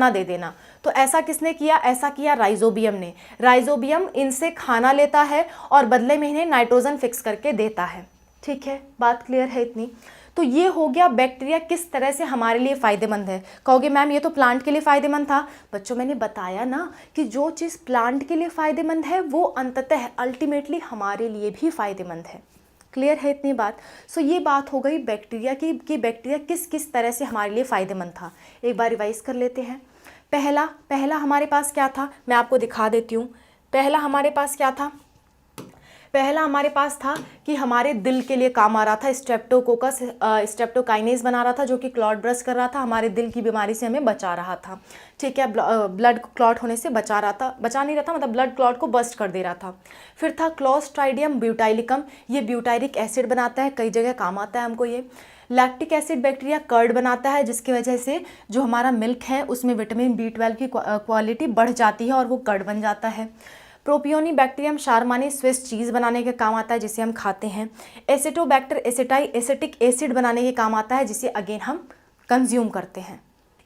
दे देना, तो ऐसा किसने किया? ऐसा किया राइजोबियम ने। राइजोबियम इनसे खाना लेता है और बदले में इन्हें नाइट्रोजन फिक्स करके देता है, ठीक है। बात क्लियर है इतनी? तो ये हो गया बैक्टीरिया किस तरह से हमारे लिए फ़ायदेमंद है। कहोगे मैम ये तो प्लांट के लिए फ़ायदेमंद था। बच्चों मैंने बताया ना कि जो चीज़ प्लांट के लिए फ़ायदेमंद है वो अंततः अल्टीमेटली हमारे लिए भी फ़ायदेमंद है। क्लियर है इतनी बात? सो ये बात हो गई बैक्टीरिया की कि बैक्टीरिया किस किस तरह से हमारे लिए फ़ायदेमंद था। एक बार रिवाइज कर लेते हैं। पहला हमारे पास क्या था? मैं आपको दिखा देती हूँ। पहला हमारे पास क्या था? पहला हमारे पास था कि हमारे दिल के लिए काम आ रहा था। स्ट्रेप्टोकोकस स्ट्रेप्टोकाइनेज बना रहा था जो कि क्लॉट ब्रस्ट कर रहा था, हमारे दिल की बीमारी से हमें बचा रहा था, ठीक है। ब्लड क्लॉट होने से बचा नहीं रहा था, मतलब ब्लड क्लॉट को बस्ट कर दे रहा था। फिर था क्लोस्ट्राइडियम ब्यूटाइलिकम, ये ब्यूटाइरिक एसिड बनाता है, कई जगह काम आता है हमको ये। लैक्टिक एसिड बैक्टीरिया कर्ड बनाता है जिसकी वजह से जो हमारा मिल्क है उसमें विटामिन B12 की क्वालिटी बढ़ जाती है और वो कर्ड बन जाता है। प्रोपियोनी बैक्टीरियम शारमानी स्विस चीज़ बनाने के काम आता है जिसे हम खाते हैं। एसिटोबैक्टर एसिटाई एसिटिक एसिड बनाने के काम आता है जिसे अगेन हम कंज्यूम करते हैं।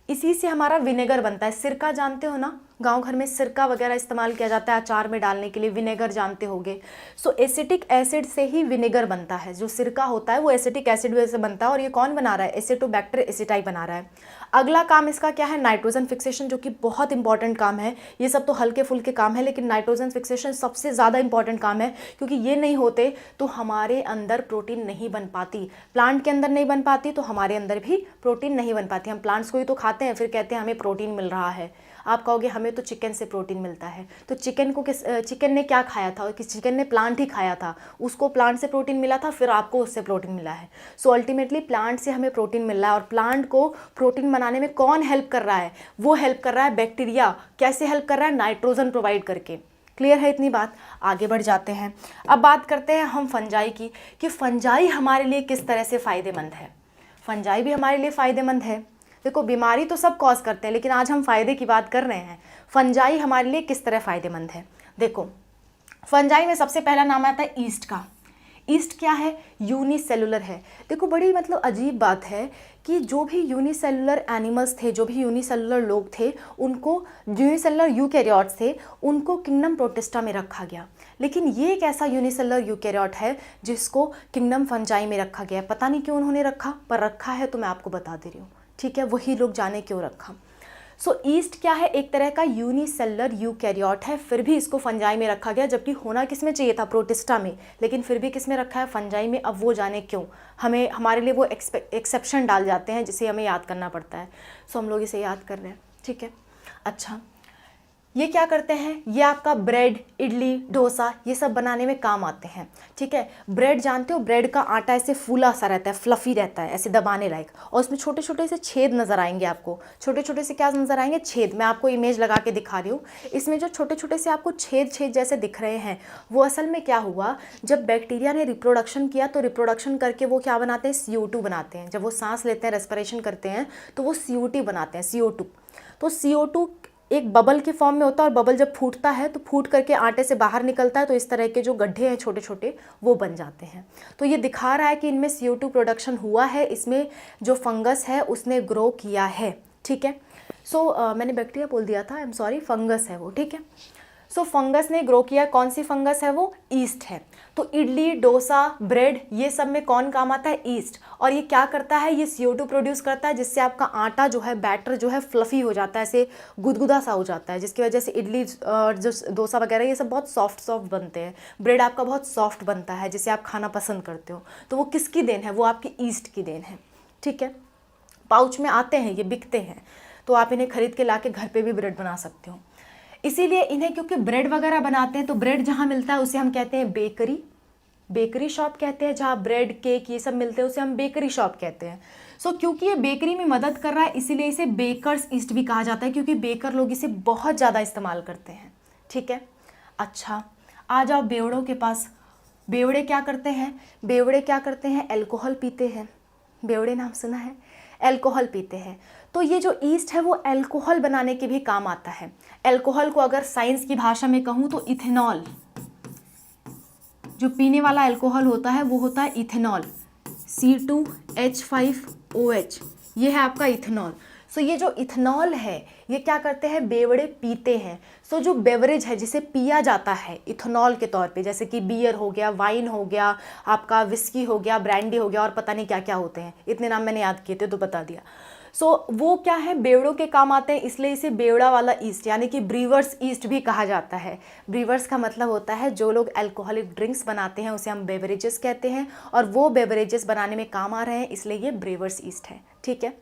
इसी से हमारा विनेगर बनता है। सिरका जानते हो ना, गांव घर में सिरका वगैरह इस्तेमाल किया जाता है अचार में डालने के लिए, विनेगर जानते होगे। सो एसिटिक एसिड से ही विनेगर बनता है। जो सिरका होता है वो एसिटिक एसिड से बनता है और ये कौन बना रहा है? एसिटोबैक्टर एसिटाई बना रहा है। अगला काम इसका क्या है, नाइट्रोजन फिक्सेशन, जो कि बहुत इंपॉर्टेंट काम है। ये सब तो हल्के फुल्के काम है, लेकिन नाइट्रोजन फिक्सेशन सबसे ज़्यादा इंपॉर्टेंट काम है, क्योंकि ये नहीं होते तो हमारे अंदर प्रोटीन नहीं बन पाती। प्लांट के अंदर नहीं बन पाती तो हमारे अंदर भी प्रोटीन नहीं बन पाती। हम प्लांट्स को ही तो खाते हैं, फिर कहते हैं हमें प्रोटीन मिल रहा है। आप कहोगे हमें तो चिकन से प्रोटीन मिलता है, तो चिकन ने क्या खाया था, कि चिकन ने प्लांट ही खाया था, उसको प्लांट से प्रोटीन मिला था, फिर आपको उससे प्रोटीन मिला है। सो अल्टीमेटली प्लांट से हमें प्रोटीन मिल रहा है, और प्लांट को प्रोटीन बनाने में कौन हेल्प कर रहा है, वो हेल्प कर रहा है बैक्टीरिया। कैसे हेल्प कर रहा है, नाइट्रोजन प्रोवाइड करके। क्लियर है इतनी बात, आगे बढ़ जाते हैं। अब बात करते हैं हम फंजाई की, कि फंजाई हमारे लिए किस तरह से फ़ायदेमंद है। फंजाई भी हमारे लिए फ़ायदेमंद है। देखो, बीमारी तो सब कॉज करते हैं, लेकिन आज हम फ़ायदे की बात कर रहे हैं। फंजाई हमारे लिए किस तरह फ़ायदेमंद है। देखो, फंजाई में सबसे पहला नाम आता है ईस्ट का। ईस्ट क्या है, यूनिसेलुलर है। देखो, बड़ी मतलब अजीब बात है कि जो भी यूनिसेलुलर एनिमल्स थे, जो भी यूनिसेलुलर लोग थे, उनको यूनिसेलुलर यूकैरियोट्स थे, उनको किंगडम प्रोटिस्टा में रखा गया। लेकिन ये एक ऐसा यूनिसेलुलर यूकैरियोट है जिसको किंगडम फंजाई में रखा गया। पता नहीं क्यों उन्होंने रखा, पर रखा है तो मैं आपको बता दे रही हूँ, ठीक है। वही लोग जाने क्यों रखा। सो ईस्ट क्या है, एक तरह का यूनिसेलुलर यूकैरियोट है, फिर भी इसको फंजाई में रखा गया, जबकि होना किस में चाहिए था, प्रोटिस्टा में, लेकिन फिर भी किस में रखा है, फंजाई में। अब वो जाने क्यों, हमें हमारे लिए वो एक्सेप्शन डाल जाते हैं जिसे हमें याद करना पड़ता है। सो हम लोग इसे याद कर रहे हैं, ठीक है। अच्छा, ये क्या करते हैं, ये आपका ब्रेड, इडली, डोसा, ये सब बनाने में काम आते हैं, ठीक है। ब्रेड जानते हो, ब्रेड का आटा ऐसे फूला सा रहता है, फ्लफ़ी रहता है, ऐसे दबाने लायक, और उसमें छोटे छोटे से छेद नज़र आएंगे आपको। छोटे छोटे से क्या नज़र आएंगे, छेद। मैं आपको इमेज लगा के दिखा रही हूँ। इसमें जो छोटे छोटे से आपको छेद छेद जैसे दिख रहे हैं, वो असल में क्या हुआ, जब बैक्टीरिया ने रिप्रोडक्शन किया तो रिप्रोडक्शन करके वो क्या बनाते हैं, CO2 बनाते हैं। जब वो सांस लेते हैं, रेस्पिरेशन करते हैं, तो वो CO2 बनाते हैं, CO2। तो CO2 एक बबल के फॉर्म में होता है, और बबल जब फूटता है तो फूट करके आटे से बाहर निकलता है, तो इस तरह के जो गड्ढे हैं छोटे छोटे, वो बन जाते हैं। तो ये दिखा रहा है कि इनमें CO2 प्रोडक्शन हुआ है, इसमें जो फंगस है उसने ग्रो किया है, ठीक है। सो मैंने बैक्टीरिया बोल दिया था, आई एम सॉरी, फंगस है वो, ठीक है। सो फंगस ने ग्रो किया। कौन सी फंगस है वो, ईस्ट है। तो इडली, डोसा, ब्रेड, ये सब में कौन काम आता है, ईस्ट। और ये क्या करता है, ये CO2 प्रोड्यूस करता है, जिससे आपका आटा जो है, बैटर जो है, फ्लफ़ी हो जाता है, ऐसे गुदगुदा सा हो जाता है, जिसकी वजह से इडली और जो डोसा वगैरह ये सब बहुत सॉफ्ट बनते हैं। ब्रेड आपका बहुत सॉफ्ट बनता है, जिसे आप खाना पसंद करते हो। तो वो किसकी देन है, वो आपकी ईस्ट की देन है, ठीक है। पाउच में आते हैं, ये बिकते हैं, तो आप इन्हें खरीद के ला के घर पर भी ब्रेड बना सकते हो। इसीलिए इन्हें, क्योंकि ब्रेड वगैरह बनाते हैं, तो ब्रेड जहाँ मिलता है उसे हम कहते हैं बेकरी। बेकरी शॉप कहते हैं, जहाँ ब्रेड, केक ये सब मिलते हैं उसे हम बेकरी शॉप कहते हैं। सो क्योंकि ये बेकरी में मदद कर रहा है, इसीलिए इसे बेकर्स ईस्ट भी कहा जाता है, क्योंकि बेकर लोग इसे बहुत ज़्यादा इस्तेमाल करते हैं, ठीक है। अच्छा, आ जाओ बेवड़ों के पास। बेवड़े क्या करते हैं, बेवड़े क्या करते हैं, एल्कोहल पीते हैं। बेवड़े नाम सुना है, एल्कोहल पीते हैं। तो ये जो ईस्ट है वो एल्कोहल बनाने के भी काम आता है। एल्कोहल को अगर साइंस की भाषा में कहूँ तो इथेनॉल, जो पीने वाला एल्कोहल होता है वो होता है इथेनॉल, C2H5OH, ये है आपका इथेनॉल। सो ये जो इथेनॉल है, ये क्या करते हैं, बेवड़े पीते हैं। सो जो बेवरेज है जिसे पिया जाता है इथेनॉल के तौर पे, जैसे कि बियर हो गया, वाइन हो गया, आपका विस्की हो गया, ब्रांडी हो गया, और पता नहीं क्या क्या होते हैं, इतने नाम मैंने याद किए थे तो बता दिया। सो वो क्या है, बेवड़ों के काम आते हैं, इसलिए इसे बेवड़ा वाला ईस्ट यानी कि ब्रीवर्स ईस्ट भी कहा जाता है। ब्रीवर्स का मतलब होता है जो लोग अल्कोहलिक ड्रिंक्स बनाते हैं, उसे हम बेवरेजेस कहते हैं, और वो बेवरेजेस बनाने में काम आ रहे हैं, इसलिए ये ब्रीवर्स ईस्ट है, ठीक है।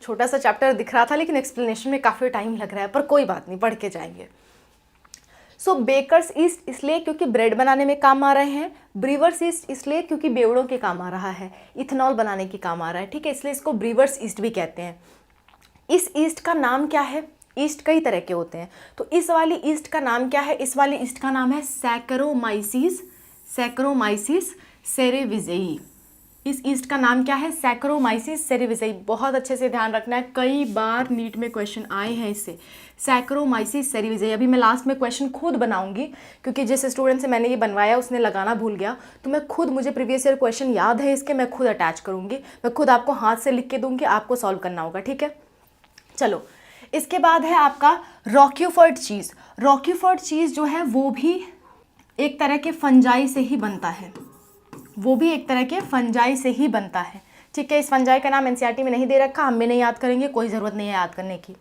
छोटा सा चैप्टर दिख रहा था, लेकिन एक्सप्लेनेशन में काफ़ी टाइम लग रहा है, पर कोई बात नहीं, पढ़ के जाएंगे। सो बेकर्स ईस्ट इसलिए क्योंकि ब्रेड बनाने में काम आ रहे हैं, ब्रीवर्स ईस्ट इसलिए क्योंकि बेवड़ों के काम आ रहा है, इथेनॉल बनाने के काम आ रहा है, ठीक है, इसलिए इसको ब्रीवर्स ईस्ट भी कहते हैं। इस ईस्ट का नाम क्या है, ईस्ट कई तरह के होते हैं, तो इस वाली ईस्ट का नाम क्या है, इस वाली ईस्ट का नाम है सैकरोमाइसिस, सैकरोमाइसिस सेरेविज़ेई। इस ईस्ट का नाम क्या है, सैकरोमाइसिस सेरेविज़ेई। बहुत अच्छे से ध्यान रखना है, कई बार नीट में क्वेश्चन आए हैं इससे, सैकरोमाइसिस सेरेविज़ेई। अभी मैं लास्ट में क्वेश्चन खुद बनाऊंगी, क्योंकि जिस स्टूडेंट से मैंने ये बनवाया उसने लगाना भूल गया, तो मैं खुद, मुझे प्रीवियस ईयर क्वेश्चन याद है इसके, मैं खुद अटैच करूँगी, मैं खुद आपको हाथ से लिख के दूँगी, आपको सॉल्व करना होगा, ठीक है। चलो, इसके बाद है आपका रॉक्यूफर्ड चीज़। रॉक्यूफर्ड चीज़ जो है वो भी एक तरह के फंजाई से ही बनता है, वो भी एक तरह के फंजाई से ही बनता है, ठीक है, इस फंजाई का नाम एनसीईआरटी में नहीं दे रखा, हम भी नहीं याद करेंगे, कोई ज़रूरत नहीं है याद करने की।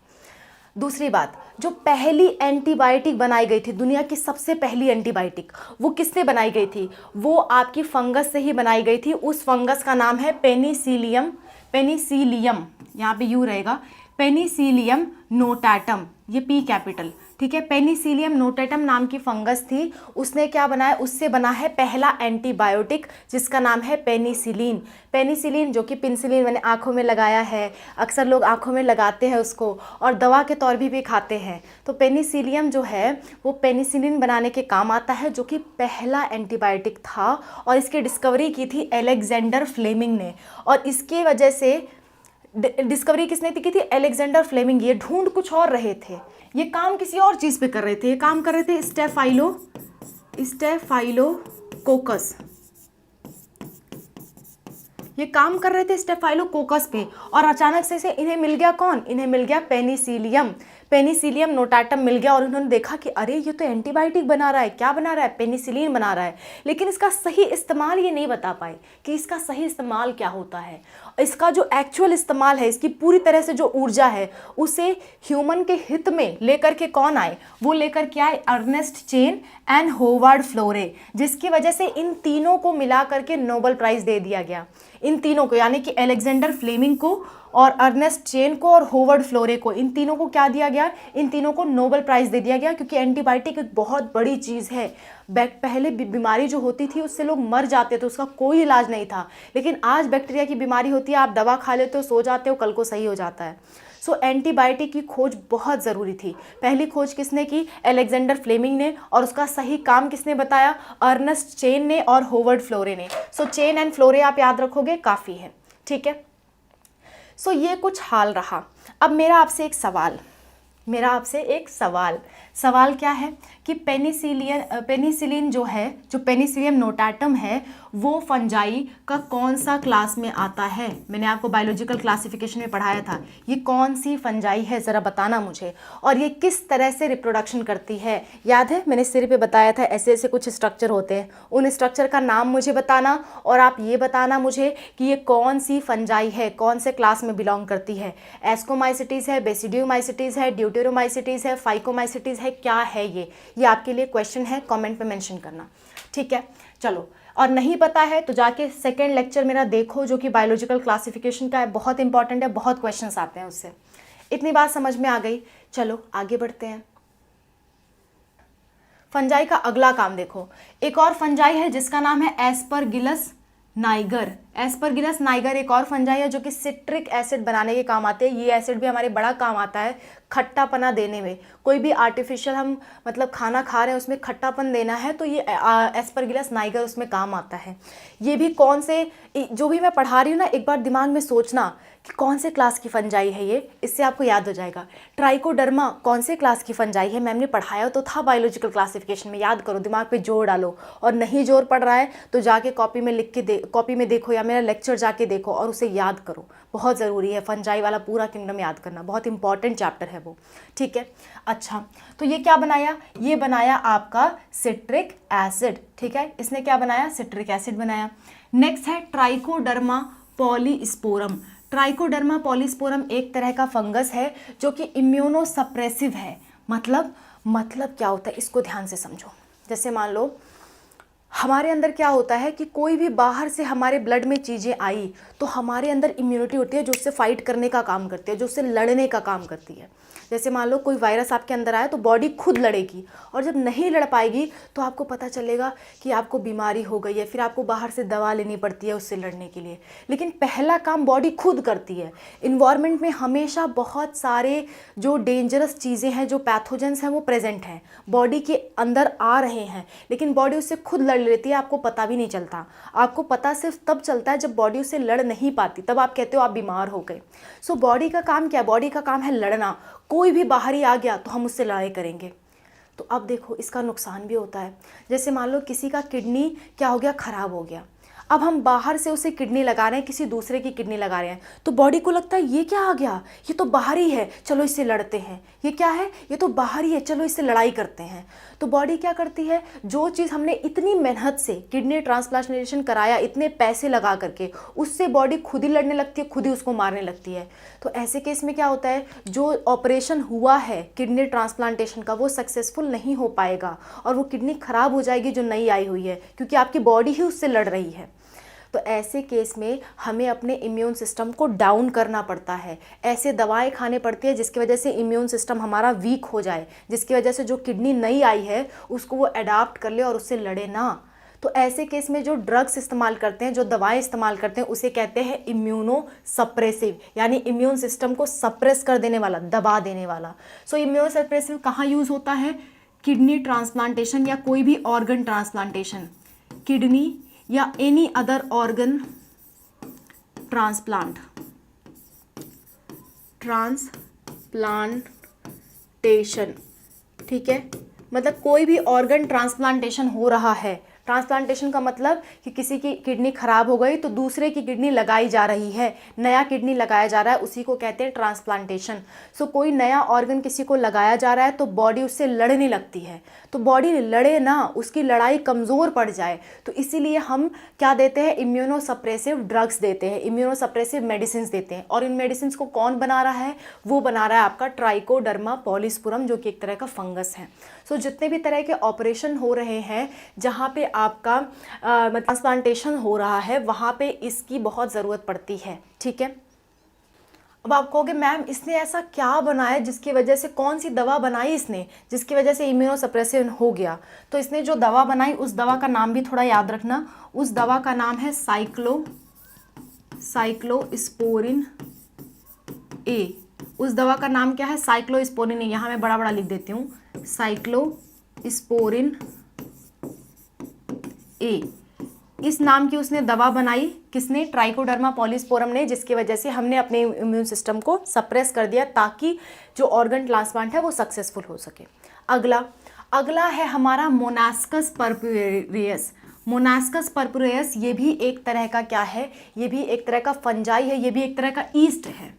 दूसरी बात, जो पहली एंटीबायोटिक बनाई गई थी, दुनिया की सबसे पहली एंटीबायोटिक, वो किससे बनाई गई थी? वो आपकी फंगस से ही बनाई गई थी। उस फंगस का नाम है पेनिसिलियम, पेनिसिलियम यहाँ पे यू रहेगा, पेनिसिलियम नोटाटम, ये पी कैपिटल, ठीक है। पेनिसिलियम नोटाटम नाम की फंगस थी, उसने क्या बनाया, उससे बना है पहला एंटीबायोटिक जिसका नाम है पेनिसिलिन। पेनिसिलिन जो कि पेनिसिलिन मैंने आँखों में लगाया है, अक्सर लोग आँखों में लगाते हैं उसको और दवा के तौर भी खाते हैं। तो पेनिसिलियम जो है वो पेनिसिलिन बनाने के काम आता है, जो कि पहला एंटीबायोटिक था और इसकी डिस्कवरी की थी अलेक्जेंडर फ्लेमिंग ने। और इसकी वजह से डिस्कवरी किसने की थी? Alexander Fleming. ये ढूंढ कुछ और रहे थे, ये काम किसी और चीज़ पे कर रहे थे, ये काम कर रहे थे स्टेफाइलोकोकस, ये काम कर रहे थे स्टेफाइलोकोकस पे। और अचानक से इन्हें मिल गया कौन? इन्हें मिल गया पेनिसिलियम, पेनिसिलियम नोटाटम मिल गया। और उन्होंने देखा कि अरे ये तो एंटीबायोटिक बना रहा है, क्या बना रहा है? पेनिसिलिन बना रहा है। लेकिन इसका सही इस्तेमाल ये नहीं बता पाए कि इसका सही इस्तेमाल क्या होता है। इसका जो एक्चुअल इस्तेमाल है, इसकी पूरी तरह से जो ऊर्जा है, उसे ह्यूमन के हित में लेकर के कौन आए? वो लेकर के आए अर्नेस्ट चेन एंड होवार्ड फ्लोरे, जिसकी वजह से इन तीनों को मिला करके नोबेल प्राइज़ दे दिया गया। इन तीनों को, यानी कि अलेक्जेंडर फ्लेमिंग को और अर्नेस्ट चेन को और होवर्ड फ्लोरे को, इन तीनों को क्या दिया गया? इन तीनों को नोबेल प्राइज़ दे दिया गया, क्योंकि एंटीबायोटिक एक बहुत बड़ी चीज़ है। पहले बीमारी जो होती थी उससे लोग मर जाते थे, उसका कोई इलाज नहीं था। लेकिन आज बैक्टीरिया की बीमारी होती है, आप दवा खा लेते हो, सो जाते हो, कल को सही हो जाता है। सो एंटीबायोटिक की खोज बहुत ज़रूरी थी। पहली खोज किसने की? अलेक्जेंडर फ्लेमिंग ने। और उसका सही काम किसने बताया? अर्नेस्ट चेन ने और होवर्ड फ्लोरे ने। सो चेन एंड फ्लोरे आप याद रखोगे, काफ़ी है, ठीक है। सो ये कुछ हाल रहा। अब मेरा आपसे एक सवाल क्या है कि पेनिसिलिन जो है, जो पेनिसिलियम नोटाटम है, वो फंजाई का कौन सा क्लास में आता है? मैंने आपको बायोलॉजिकल क्लासिफिकेशन में पढ़ाया था, ये कौन सी फंजाई है, ज़रा बताना मुझे। और ये किस तरह से रिप्रोडक्शन करती है? याद है मैंने सिर पे बताया था, ऐसे ऐसे कुछ स्ट्रक्चर होते हैं, उन स्ट्रक्चर का नाम मुझे बताना और आप ये बताना मुझे कि ये कौन सी फंजाई है, कौन से क्लास में बिलोंग करती है। एस्कोमाइसिटीज़ है, बेसिडियोमाइसिटीज़ है, ड्यूटेरोमाइसिटीज़ है, फाइकोमाइसिटीज़ है, क्या है ये आपके लिए क्वेश्चन है, कमेंट पे मेंशन करना, ठीक है। चलो, और नहीं पता है तो जाके सेकेंड लेक्चर मेरा देखो, जो कि बायोलॉजिकल क्लासिफिकेशन का है, बहुत इंपॉर्टेंट है, बहुत क्वेश्चंस आते हैं उससे। इतनी बात समझ में आ गई, चलो आगे बढ़ते हैं। फंजाई का अगला काम देखो, एक और फंजाई है जिसका नाम है एस्परगिलस नाइगर। एस्परगिलस नाइगर एक और फंजाई है जो कि सिट्रिक एसिड बनाने के काम आते हैं। ये एसिड भी हमारे बड़ा काम आता है खट्टापना देने में। कोई भी आर्टिफिशियल हम मतलब खाना खा रहे हैं उसमें खट्टापन देना है तो ये एस्परगिलस नाइगर उसमें काम आता है। ये भी कौन से, जो भी मैं पढ़ा रही हूँ ना, एक बार दिमाग में सोचना कि कौन से क्लास की फंजाई है ये, इससे आपको याद हो जाएगा। ट्राइकोडर्मा कौन से क्लास की फंजाई है? मैंने पढ़ाया तो था बायोलॉजिकल क्लासिफिकेशन में, याद करो, दिमाग पे जोर डालो। और नहीं जोर पड़ रहा है तो जाके कॉपी में लिख के कॉपी में देखो या मेरा लेक्चर जाके देखो और उसे याद करो, बहुत ज़रूरी है। फंजाई वाला पूरा किंगडम याद करना, बहुत इंपॉर्टेंट चैप्टर है वो, ठीक है। अच्छा, तो ये क्या बनाया? ये बनाया आपका सिट्रिक एसिड, ठीक है। इसने क्या बनाया? सिट्रिक एसिड बनाया। नेक्स्ट है ट्राइकोडर्मा पॉलीस्पोरम। ट्राइकोडर्मा पॉलीस्पोरम एक तरह का फंगस है जो कि इम्यूनोसप्रेसिव है। मतलब क्या होता है, इसको ध्यान से समझो। जैसे मान लो हमारे अंदर क्या होता है कि कोई भी बाहर से हमारे ब्लड में चीज़ें आई तो हमारे अंदर इम्यूनिटी होती है जो उससे फाइट करने का काम करती है, जो उससे लड़ने का काम करती है। जैसे मान लो कोई वायरस आपके अंदर आया तो बॉडी खुद लड़ेगी, और जब नहीं लड़ पाएगी तो आपको पता चलेगा कि आपको बीमारी हो गई है, फिर आपको बाहर से दवा लेनी पड़ती है उससे लड़ने के लिए। लेकिन पहला काम बॉडी खुद करती है। इन्वायरमेंट में हमेशा बहुत सारे जो डेंजरस चीज़ें हैं, जो पैथोजेंस हैं, वो प्रेजेंट हैं, बॉडी के अंदर आ रहे हैं, लेकिन बॉडी उससे खुद लड़ लेती है, आपको पता भी नहीं चलता। आपको पता सिर्फ तब चलता है जब बॉडी उससे लड़ नहीं पाती, तब आप कहते हो आप बीमार हो गए। सो बॉडी का काम क्या है? बॉडी का काम है लड़ना। कोई भी बाहरी आ गया तो हम उससे लड़ाई करेंगे। तो अब देखो इसका नुकसान भी होता है। जैसे मान लो किसी का किडनी क्या हो गया? ख़राब हो गया। अब हम बाहर से उसे किडनी लगा रहे हैं, किसी दूसरे की किडनी लगा रहे हैं, तो बॉडी को लगता है ये क्या आ गया, ये तो बाहरी है, चलो इससे लड़ते हैं। ये क्या है, ये तो बाहरी है, चलो इससे लड़ाई करते हैं। तो बॉडी क्या करती है, जो चीज़ हमने इतनी मेहनत से किडनी ट्रांसप्लांटेशन कराया, इतने पैसे लगा करके, उससे बॉडी खुद ही लड़ने लगती है, खुद ही उसको मारने लगती है। तो ऐसे केस में क्या होता है, जो ऑपरेशन हुआ है किडनी ट्रांसप्लांटेशन का वो सक्सेसफुल नहीं हो पाएगा और वो किडनी खराब हो जाएगी जो नई आई हुई है, क्योंकि आपकी बॉडी ही उससे लड़ रही है। तो ऐसे केस में हमें अपने इम्यून सिस्टम को डाउन करना पड़ता है, ऐसे दवाएं खाने पड़ती है जिसकी वजह से इम्यून सिस्टम हमारा वीक हो जाए, जिसकी वजह से जो किडनी नई आई है उसको वो अडाप्ट कर ले और उससे लड़े ना। तो ऐसे केस में जो ड्रग्स इस्तेमाल करते हैं, जो दवाएं इस्तेमाल करते हैं, उसे कहते हैं इम्यूनो सप्रेसिव, यानी इम्यून सिस्टम को सप्रेस कर देने वाला, दबा देने वाला। सो इम्यूनो सप्रेसिव कहाँ यूज़ होता है, किडनी ट्रांसप्लांटेशन या कोई भी ऑर्गन ट्रांसप्लांटेशन, किडनी या एनी अदर ऑर्गन ट्रांसप्लांटेशन, ठीक है, मतलब कोई भी ऑर्गन ट्रांसप्लांटेशन हो रहा है। ट्रांसप्लांटेशन का मतलब कि किसी की किडनी खराब हो गई तो दूसरे की किडनी लगाई जा रही है, नया किडनी लगाया जा रहा है, उसी को कहते हैं ट्रांसप्लांटेशन। सो कोई नया ऑर्गन किसी को लगाया जा रहा है तो बॉडी उससे लड़ने लगती है, तो बॉडी लड़े ना, उसकी लड़ाई कमज़ोर पड़ जाए, तो इसीलिए हम क्या देते हैं, इम्यूनोसप्रेसिव ड्रग्स देते हैं, इम्यूनोसप्रेसिव मेडिसिन देते हैं। और इन मेडिसिन को कौन बना रहा है, वो बना रहा है आपका ट्राइकोडर्मा पॉलीस्पुरम, जो कि एक तरह का फंगस है। सो जितने भी तरह के ऑपरेशन हो रहे हैं जहाँ पे आपका ट्रांसप्लांटेशन हो रहा है, वहाँ पे इसकी बहुत ज़रूरत पड़ती है, ठीक है। अब आप कहोगे मैम इसने ऐसा क्या बनाया जिसकी वजह से, कौन सी दवा बनाई इसने जिसकी वजह से इम्यूनोसप्रेसिव हो गया। तो इसने जो दवा बनाई उस दवा का नाम भी थोड़ा याद रखना, उस दवा का नाम है साइक्लोस्पोरिन ए। उस दवा का नाम क्या है, साइक्लोस्पोरिन ए। यहाँ मैं बड़ा बड़ा लिख देती हूँ, साइक्लोस्पोरिन ए। इस नाम की उसने दवा बनाई, किसने, ट्राइकोडर्मा पॉलीस्पोरम ने, जिसकी वजह से हमने अपने इम्यून सिस्टम को सप्रेस कर दिया ताकि जो ऑर्गन ट्रांसप्लांट है वो सक्सेसफुल हो सके। अगला है हमारा मोनास्कस परपुरेयस। मोनास्कस परपुरेयस ये भी एक तरह का क्या है, ये भी एक तरह का फंजाई है, ये भी एक तरह का ईस्ट है,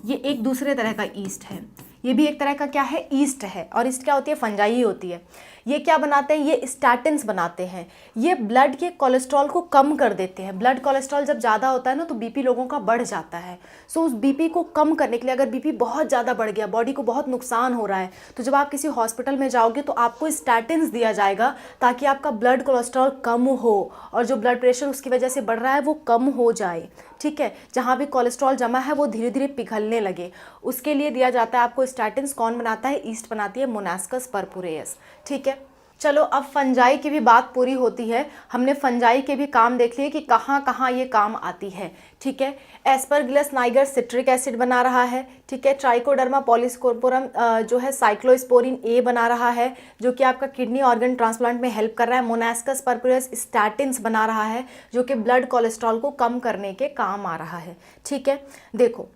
ये एक दूसरे तरह का ईस्ट है, ये भी एक तरह का क्या है, ईस्ट है। और ईस्ट क्या होती है, फंजाई ही होती है। ये क्या बनाते हैं, ये स्टैटिन्स बनाते हैं, ये ब्लड के कोलेस्ट्रॉल को कम कर देते हैं। ब्लड कोलेस्ट्रॉल जब ज़्यादा होता है ना तो बीपी लोगों का बढ़ जाता है। सो उस बीपी को कम करने के लिए, अगर बीपी बहुत ज़्यादा बढ़ गया, बॉडी को बहुत नुकसान हो रहा है, तो जब आप किसी हॉस्पिटल में जाओगे तो आपको स्टैटिन्स दिया जाएगा ताकि आपका ब्लड कोलेस्ट्रॉल कम हो और जो ब्लड प्रेशर उसकी वजह से बढ़ रहा है वो कम हो जाए, ठीक है। जहाँ भी कोलेस्ट्रॉल जमा है वो धीरे धीरे पिघलने लगे, उसके लिए दिया जाता है आपको स्टैटिन्स। कौन बनाता है, ईस्ट बनाती है मोनास्कस परपुरेयस, ठीक है। चलो अब फंजाई की भी बात पूरी होती है, हमने फंजाई के भी काम देख लिए कि कहाँ कहाँ ये काम आती है, ठीक है। एस्परगिलस नाइगर सिट्रिक एसिड बना रहा है, ठीक है। ट्राइकोडर्मा पॉलीस्पोरम जो है साइक्लोस्पोरिन ए बना रहा है, जो कि आपका किडनी ऑर्गन ट्रांसप्लांट में हेल्प कर रहा है। मोनास्कस परपुरेयस स्टैटिन्स बना रहा है, जो कि ब्लड कोलेस्ट्रॉल को कम करने के काम आ रहा है, ठीक है। देखो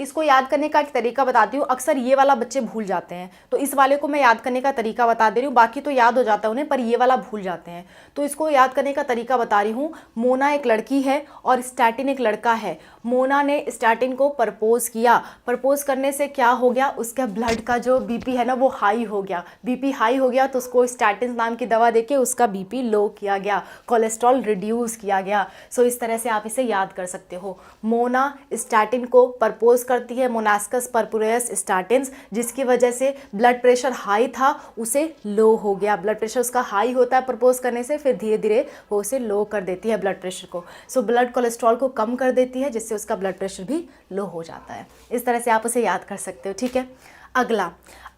इसको याद करने का एक तरीका बताती हूँ, अक्सर ये वाला बच्चे भूल जाते हैं, तो इस वाले को मैं याद करने का तरीका बता दे रही हूँ, बाकी तो याद हो जाता है उन्हें, पर ये वाला भूल जाते हैं, तो इसको याद करने का तरीका बता रही हूँ। मोना एक लड़की है और स्टैटिन एक लड़का है। मोना ने स्टैटिन को प्रपोज किया, प्रपोज करने से क्या हो गया, उसका ब्लड का जो बीपी है ना वो हाई हो गया, बीपी हाई हो गया तो उसको स्टैटिन नाम की दवा देके उसका बीपी लो किया गया, कोलेस्ट्रॉल रिड्यूस किया गया। सो इस तरह से आप इसे याद कर सकते हो। मोना स्टैटिन को प्रपोज करती है, मोनास्कस परपुरेयस स्टैटिन्स, जिसकी वजह से ब्लड प्रेशर हाई था उसे लो हो गया। ब्लड प्रेशर उसका हाई होता है प्रपोज करने से, फिर धीरे धीरे वो उसे लो कर देती है ब्लड प्रेशर को। सो ब्लड कोलेस्ट्रॉल को कम कर देती है जिससे उसका ब्लड प्रेशर भी लो हो जाता है। इस तरह से आप उसे याद कर सकते हो, ठीक है।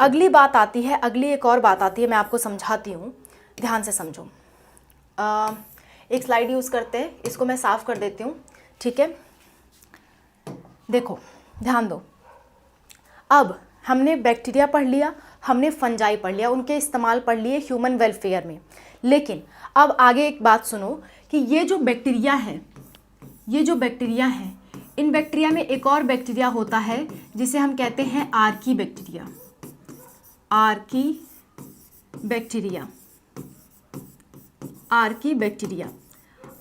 अगली बात आती है, अगली एक और बात आती है, मैं आपको समझाती हूँ, ध्यान से समझो। एक स्लाइड यूज़ करते हैं, इसको मैं साफ़ कर देती हूँ, ठीक है। देखो ध्यान दो, अब हमने बैक्टीरिया पढ़ लिया, हमने फंजाई पढ़ लिया, उनके इस्तेमाल पढ़ लिए ह्यूमन वेलफेयर में। लेकिन अब आगे एक बात सुनो कि ये जो बैक्टीरिया है, इन बैक्टीरिया में एक और बैक्टीरिया होता है जिसे हम कहते हैं आर्की बैक्टीरिया।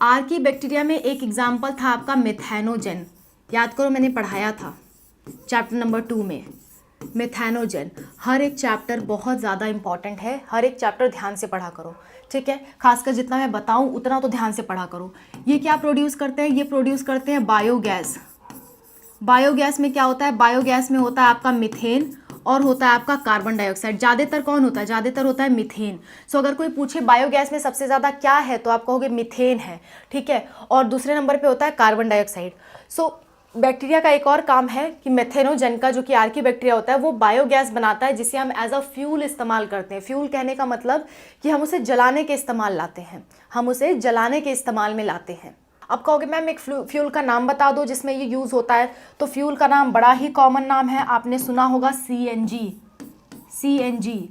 आर्की बैक्टीरिया में एक एग्जाम्पल था आपका मिथेनोजेन, याद करो मैंने पढ़ाया था चैप्टर नंबर 2 में मिथेनोजेन। हर एक चैप्टर बहुत ज़्यादा इंपॉर्टेंट है, हर एक चैप्टर ध्यान से पढ़ा करो, ठीक है। खासकर जितना मैं बताऊं उतना तो ध्यान से पढ़ा करो। ये क्या प्रोड्यूस करते हैं, ये प्रोड्यूस करते हैं बायोगैस। बायोगैस में क्या होता है, बायोगैस में होता है आपका मीथेन और होता है आपका कार्बन डाइऑक्साइड। ज़्यादातर कौन होता है, ज़्यादातर होता है मीथेन। सो अगर कोई पूछे बायोगैस में सबसे ज़्यादा क्या है तो आप कहोगे मीथेन है, ठीक है, और दूसरे नंबर पे होता है कार्बन डाइऑक्साइड। सो बैक्टीरिया का एक और काम है कि मेथेनोजेन का, जो कि आर्की बैक्टीरिया होता है, वो बायोगैस बनाता है जिसे हम एज अ फ्यूल इस्तेमाल करते हैं। फ्यूल कहने का मतलब कि हम उसे जलाने के इस्तेमाल लाते हैं, हम उसे जलाने के इस्तेमाल में लाते हैं। अब कहोगे मैम एक फ्यूल का नाम बता दो जिसमें ये यूज़ होता है, तो फ्यूल का नाम बड़ा ही कॉमन नाम है, आपने सुना होगा CNG। CNG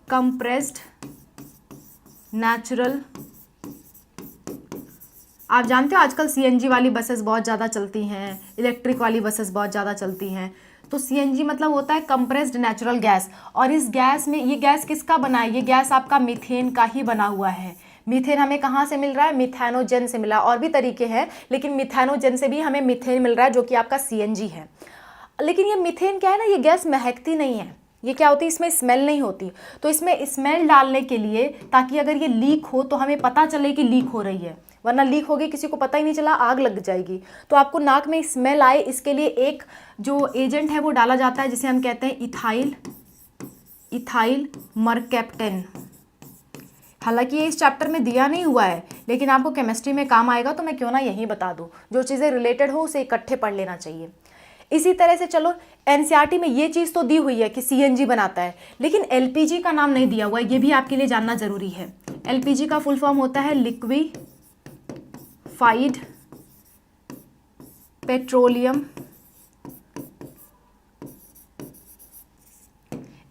compressed natural. आप जानते हो आजकल CNG वाली बसेस बहुत ज़्यादा चलती हैं, इलेक्ट्रिक वाली बसेस बहुत ज़्यादा चलती हैं। तो CNG मतलब होता है कंप्रेस्ड नेचुरल गैस। और इस गैस में, ये गैस किसका बना है, ये गैस आपका मीथेन का ही बना हुआ है। मीथेन हमें कहाँ से मिल रहा है, मिथेनोजेन से मिला। और भी तरीके हैं लेकिन मिथेनोजेन से भी हमें मीथेन मिल रहा है जो कि आपका CNG है। लेकिन ये मीथेन क्या है ना, ये गैस महकती नहीं है, ये क्या होती है, इसमें स्मेल नहीं होती। तो इसमें स्मेल डालने के लिए, ताकि अगर ये लीक हो तो हमें पता चले कि लीक हो रही है, वरना लीक होगी किसी को पता ही नहीं चला, आग लग जाएगी। तो आपको नाक में स्मेल आए इसके लिए एक जो एजेंट है वो डाला जाता है जिसे हम कहते हैं इथाइल मरकैप्टेन। हालांकि ये इस चैप्टर में दिया नहीं हुआ है लेकिन आपको केमिस्ट्री में काम आएगा, तो मैं क्यों ना यहीं बता दूं। जो चीज़ें रिलेटेड हो उसे इकट्ठे पढ़ लेना चाहिए। इसी तरह से चलो NCERT में ये चीज़ तो दी हुई है कि CNG बनाता है, लेकिन LPG का नाम नहीं दिया हुआ है, ये भी आपके लिए जानना ज़रूरी है। LPG का फुल फॉर्म होता है लिक्विफाइड पेट्रोलियम।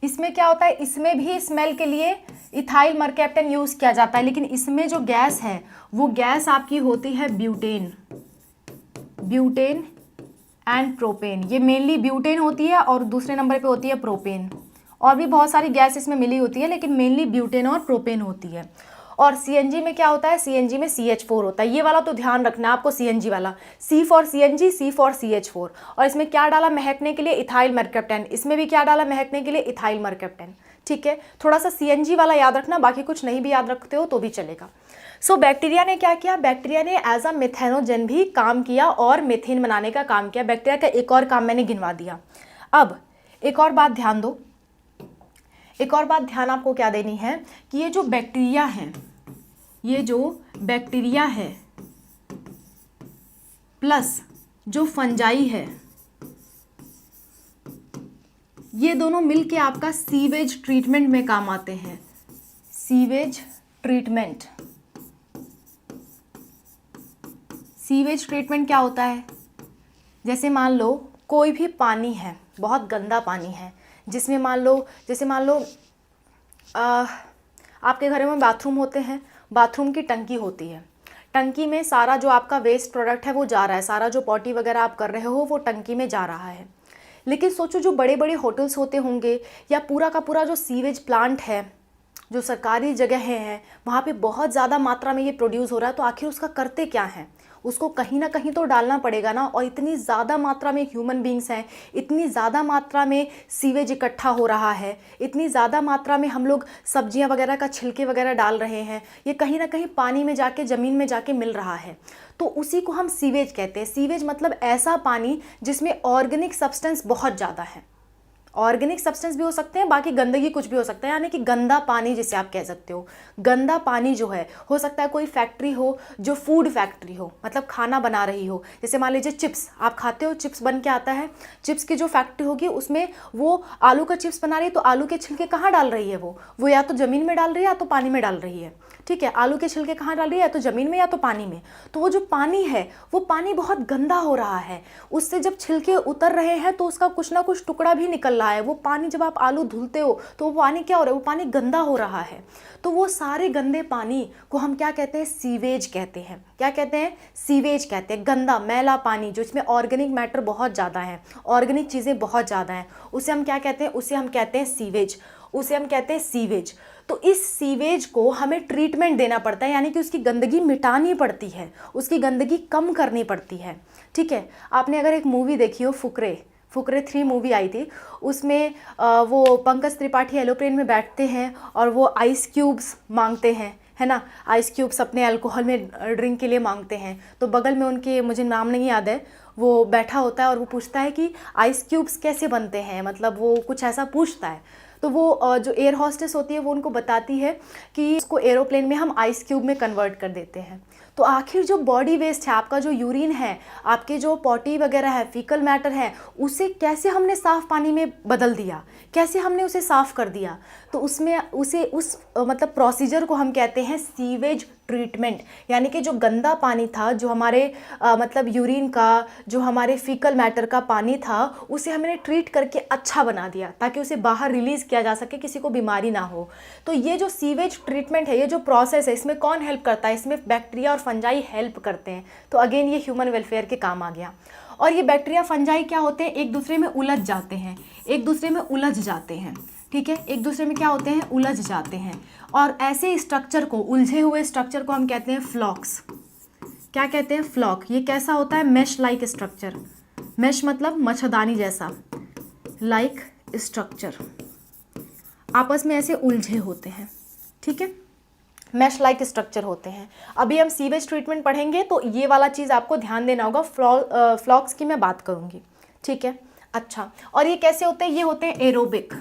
इसमें क्या होता है, इसमें भी स्मेल के लिए इथाइल मरकैप्टेन यूज़ किया जाता है, लेकिन इसमें जो गैस है वो गैस आपकी होती है ब्यूटेन एंड प्रोपेन। ये मेनली ब्यूटेन होती है और दूसरे नंबर पे होती है प्रोपेन। और भी बहुत सारी गैस इसमें मिली होती है लेकिन मेनली ब्यूटेन और प्रोपेन होती है। और CNG में क्या होता है, CNG में CH4 होता है। ये वाला तो ध्यान रखना है आपको, CNG वाला, C for CNG, C for CH4। और इसमें क्या डाला महकने के लिए, इथाइल मरकैप्टेन। इसमें भी क्या डाला महकने के लिए, इथाइल मरकैप्टेन, ठीक है। थोड़ा सा CNG वाला याद रखना, बाकी कुछ नहीं भी याद रखते हो तो भी चलेगा। सो बैक्टीरिया ने क्या किया, बैक्टीरिया ने एज अ मिथेनोजेन भी काम किया और मीथेन बनाने का काम किया। बैक्टीरिया का एक और काम मैंने गिनवा दिया। अब एक और बात ध्यान दो, एक और बात ध्यान आपको क्या देनी है कि ये जो बैक्टीरिया है प्लस जो फंजाई है, ये दोनों मिलके आपका सीवेज ट्रीटमेंट में काम आते हैं। सीवेज ट्रीटमेंट क्या होता है, जैसे मान लो कोई भी पानी है, बहुत गंदा पानी है, जिसमें जैसे मान लो आपके घरों में बाथरूम होते हैं, बाथरूम की टंकी होती है, टंकी में सारा जो आपका वेस्ट प्रोडक्ट है वो जा रहा है, सारा जो पॉटी वगैरह आप कर रहे हो वो टंकी में जा रहा है। लेकिन सोचो जो बड़े बड़े होटल्स होते होंगे या पूरा का पूरा जो सीवेज प्लांट है, जो सरकारी जगह हैं, वहाँ पे बहुत ज़्यादा मात्रा में ये प्रोड्यूस हो रहा है, तो आखिर उसका करते क्या हैं, उसको कहीं ना कहीं तो डालना पड़ेगा ना। और इतनी ज़्यादा मात्रा में ह्यूमन बींग्स हैं, इतनी ज़्यादा मात्रा में सीवेज इकट्ठा हो रहा है, इतनी ज़्यादा मात्रा में हम लोग सब्जियां वगैरह का छिलके वगैरह डाल रहे हैं, ये कहीं ना कहीं पानी में जाके, ज़मीन में जाके मिल रहा है, तो उसी को हम सीवेज कहते हैं। सीवेज मतलब ऐसा पानी जिसमें ऑर्गेनिक सब्सटेंस बहुत ज़्यादा है। ऑर्गेनिक सब्सटेंस भी हो सकते हैं, बाकी गंदगी कुछ भी हो सकता है, यानी कि गंदा पानी जिसे आप कह सकते हो। गंदा पानी जो है, हो सकता है कोई फैक्ट्री हो जो फूड फैक्ट्री हो, मतलब खाना बना रही हो। जैसे मान लीजिए चिप्स आप खाते हो, चिप्स बन के आता है, चिप्स की जो फैक्ट्री होगी उसमें वो आलू का चिप्स बना रही है, तो आलू के छिलके कहाँ डाल रही है, वो या तो ज़मीन में डाल रही है या तो पानी में डाल रही है, ठीक है। आलू के छिलके कहाँ डाल रही है, या तो ज़मीन में या तो पानी में। तो वो जो पानी है वो पानी बहुत गंदा हो रहा है, उससे जब छिलके उतर रहे हैं तो उसका कुछ ना कुछ टुकड़ा भी निकल रहा है। वो पानी जब आप आलू धुलते हो तो वो पानी क्या हो रहा है, वो पानी गंदा हो रहा है। तो वो सारे गंदे पानी को हम क्या कहते हैं, सीवेज कहते हैं। क्या कहते हैं, सीवेज कहते हैं। गंदा मैला पानी जो इसमें ऑर्गेनिक मैटर बहुत ज़्यादा है, ऑर्गेनिक चीज़ें बहुत ज़्यादा हैं, उसे हम क्या कहते हैं, उसे हम कहते हैं सीवेज। उसे हम कहते हैं सीवेज। तो इस सीवेज को हमें ट्रीटमेंट देना पड़ता है, यानी कि उसकी गंदगी मिटानी पड़ती है, उसकी गंदगी कम करनी पड़ती है। ठीक है, आपने अगर एक मूवी देखी हो फुकरे, फुकरे 3 मूवी आई थी, उसमें वो पंकज त्रिपाठी एरोप्लेन में बैठते हैं और वो आइस क्यूब्स मांगते हैं, है ना, आइस क्यूब्स अपने अल्कोहल में ड्रिंक के लिए मांगते हैं। तो बगल में उनके, मुझे नाम नहीं याद है, वो बैठा होता है और वो पूछता है कि आइस क्यूब्स कैसे बनते हैं, मतलब वो कुछ ऐसा पूछता है। तो वो जो एयर हॉस्टेस होती है वो उनको बताती है कि इसको एरोप्लेन में हम आइस क्यूब में कन्वर्ट कर देते हैं। तो आखिर जो बॉडी वेस्ट है, आपका जो यूरिन है, आपके जो पॉटी वगैरह है, फीकल मैटर है, उसे कैसे हमने साफ़ पानी में बदल दिया, कैसे हमने उसे साफ़ कर दिया। तो उसमें उस मतलब प्रोसीजर को हम कहते हैं सीवेज ट्रीटमेंट। यानी कि जो गंदा पानी था, जो हमारे मतलब यूरिन का, जो हमारे फीकल मैटर का पानी था, उसे हमने ट्रीट करके अच्छा बना दिया ताकि उसे बाहर रिलीज़ किया जा सके, किसी को बीमारी ना हो। तो ये जो सीवेज ट्रीटमेंट है, ये जो प्रोसेस है, इसमें कौन हेल्प करता है? इसमें बैक्टीरिया और फंजाई हेल्प करते हैं। तो अगेन ये ह्यूमन वेलफेयर के काम आ गया। और ये बैक्टीरिया फंजाई क्या होते हैं? एक दूसरे में उलझ जाते हैं, एक दूसरे में उलझ जाते हैं। ठीक है, एक दूसरे में क्या होते हैं? उलझ जाते हैं। और ऐसे स्ट्रक्चर को, उलझे हुए स्ट्रक्चर को हम कहते हैं फ्लॉक्स। क्या कहते हैं? फ्लॉक। ये कैसा होता है? Mesh like structure. मैश मतलब मच्छरदानी जैसा, लाइक स्ट्रक्चर, आपस में ऐसे उलझे होते हैं। ठीक है, मैश लाइक स्ट्रक्चर होते हैं। अभी हम सीवेज ट्रीटमेंट पढ़ेंगे तो ये वाला चीज़ आपको ध्यान देना होगा। फ्लॉक्स की मैं बात करूँगी। ठीक है, अच्छा। और ये कैसे होते हैं? ये होते हैं एरोबिक।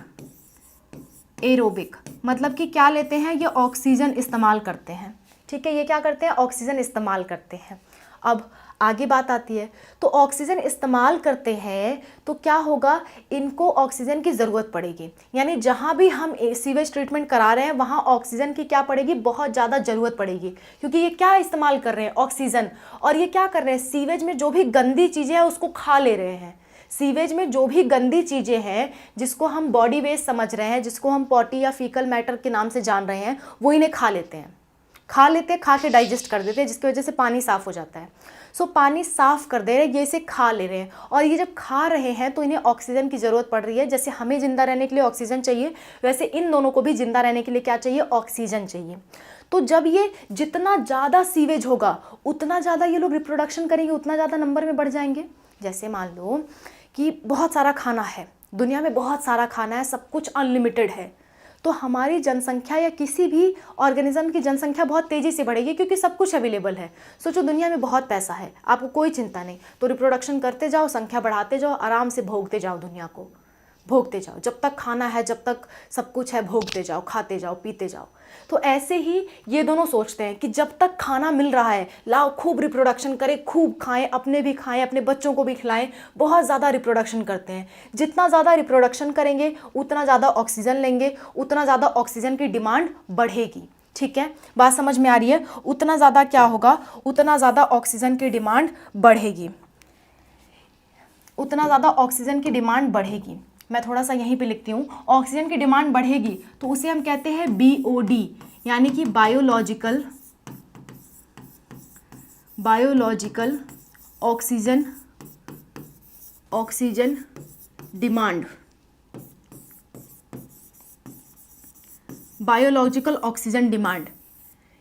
एरोबिक मतलब कि क्या लेते हैं? ये ऑक्सीजन इस्तेमाल करते हैं। ठीक है, ये क्या करते हैं? ऑक्सीजन इस्तेमाल करते हैं। अब आगे बात आती है, तो ऑक्सीजन इस्तेमाल करते हैं तो क्या होगा? इनको ऑक्सीजन की ज़रूरत पड़ेगी। यानी जहाँ भी हम सीवेज ट्रीटमेंट करा रहे हैं वहाँ ऑक्सीजन की क्या पड़ेगी? बहुत ज़्यादा ज़रूरत पड़ेगी, क्योंकि ये क्या इस्तेमाल कर रहे हैं? ऑक्सीजन। और ये क्या कर रहे हैं? सीवेज में जो भी गंदी चीज़ें हैं उसको खा ले रहे हैं। सीवेज में जो भी गंदी चीज़ें हैं, जिसको हम बॉडी वेस्ट समझ रहे हैं, जिसको हम पॉटी या फीकल मैटर के नाम से जान रहे हैं, वो इन्हें खा लेते हैं, खा के डाइजेस्ट कर देते हैं, जिसकी वजह से पानी साफ़ हो जाता है। सो पानी साफ़ कर दे रहे हैं, ये इसे खा ले रहे हैं। और ये जब खा रहे हैं तो इन्हें ऑक्सीजन की ज़रूरत पड़ रही है। जैसे हमें ज़िंदा रहने के लिए ऑक्सीजन चाहिए, वैसे इन दोनों को भी ज़िंदा रहने के लिए क्या चाहिए? ऑक्सीजन चाहिए। तो जब ये जितना ज़्यादा सीवेज होगा उतना ज़्यादा ये लोग रिप्रोडक्शन करेंगे, उतना ज़्यादा नंबर में बढ़ जाएंगे। जैसे मान लो कि बहुत सारा खाना है, दुनिया में बहुत सारा खाना है, सब कुछ अनलिमिटेड है, तो हमारी जनसंख्या या किसी भी ऑर्गेनिज्म की जनसंख्या बहुत तेज़ी से बढ़ेगी, क्योंकि सब कुछ अवेलेबल है। सोचो दुनिया में बहुत पैसा है, आपको कोई चिंता नहीं, तो रिप्रोडक्शन करते जाओ, संख्या बढ़ाते जाओ, आराम से भोगते जाओ, दुनिया को भोगते जाओ, जब तक खाना है, जब तक सब कुछ है, भोगते जाओ, खाते जाओ, पीते जाओ। तो ऐसे ही ये दोनों सोचते हैं कि जब तक खाना मिल रहा है, लाओ खूब रिप्रोडक्शन करें, खूब खाएं, अपने भी खाएं, अपने बच्चों को भी खिलाएं, बहुत ज़्यादा रिप्रोडक्शन करते हैं। जितना ज़्यादा रिप्रोडक्शन करेंगे उतना ज़्यादा ऑक्सीजन लेंगे, उतना ज़्यादा ऑक्सीजन की डिमांड बढ़ेगी। ठीक है, बात समझ में आ रही है? उतना ज़्यादा क्या होगा? उतना ज़्यादा ऑक्सीजन की डिमांड बढ़ेगी, उतना ज़्यादा ऑक्सीजन की डिमांड बढ़ेगी। मैं थोड़ा सा यहीं पे लिखती हूँ, ऑक्सीजन की डिमांड बढ़ेगी तो उसे हम कहते हैं BOD, यानी कि biological oxygen demand. Biological oxygen demand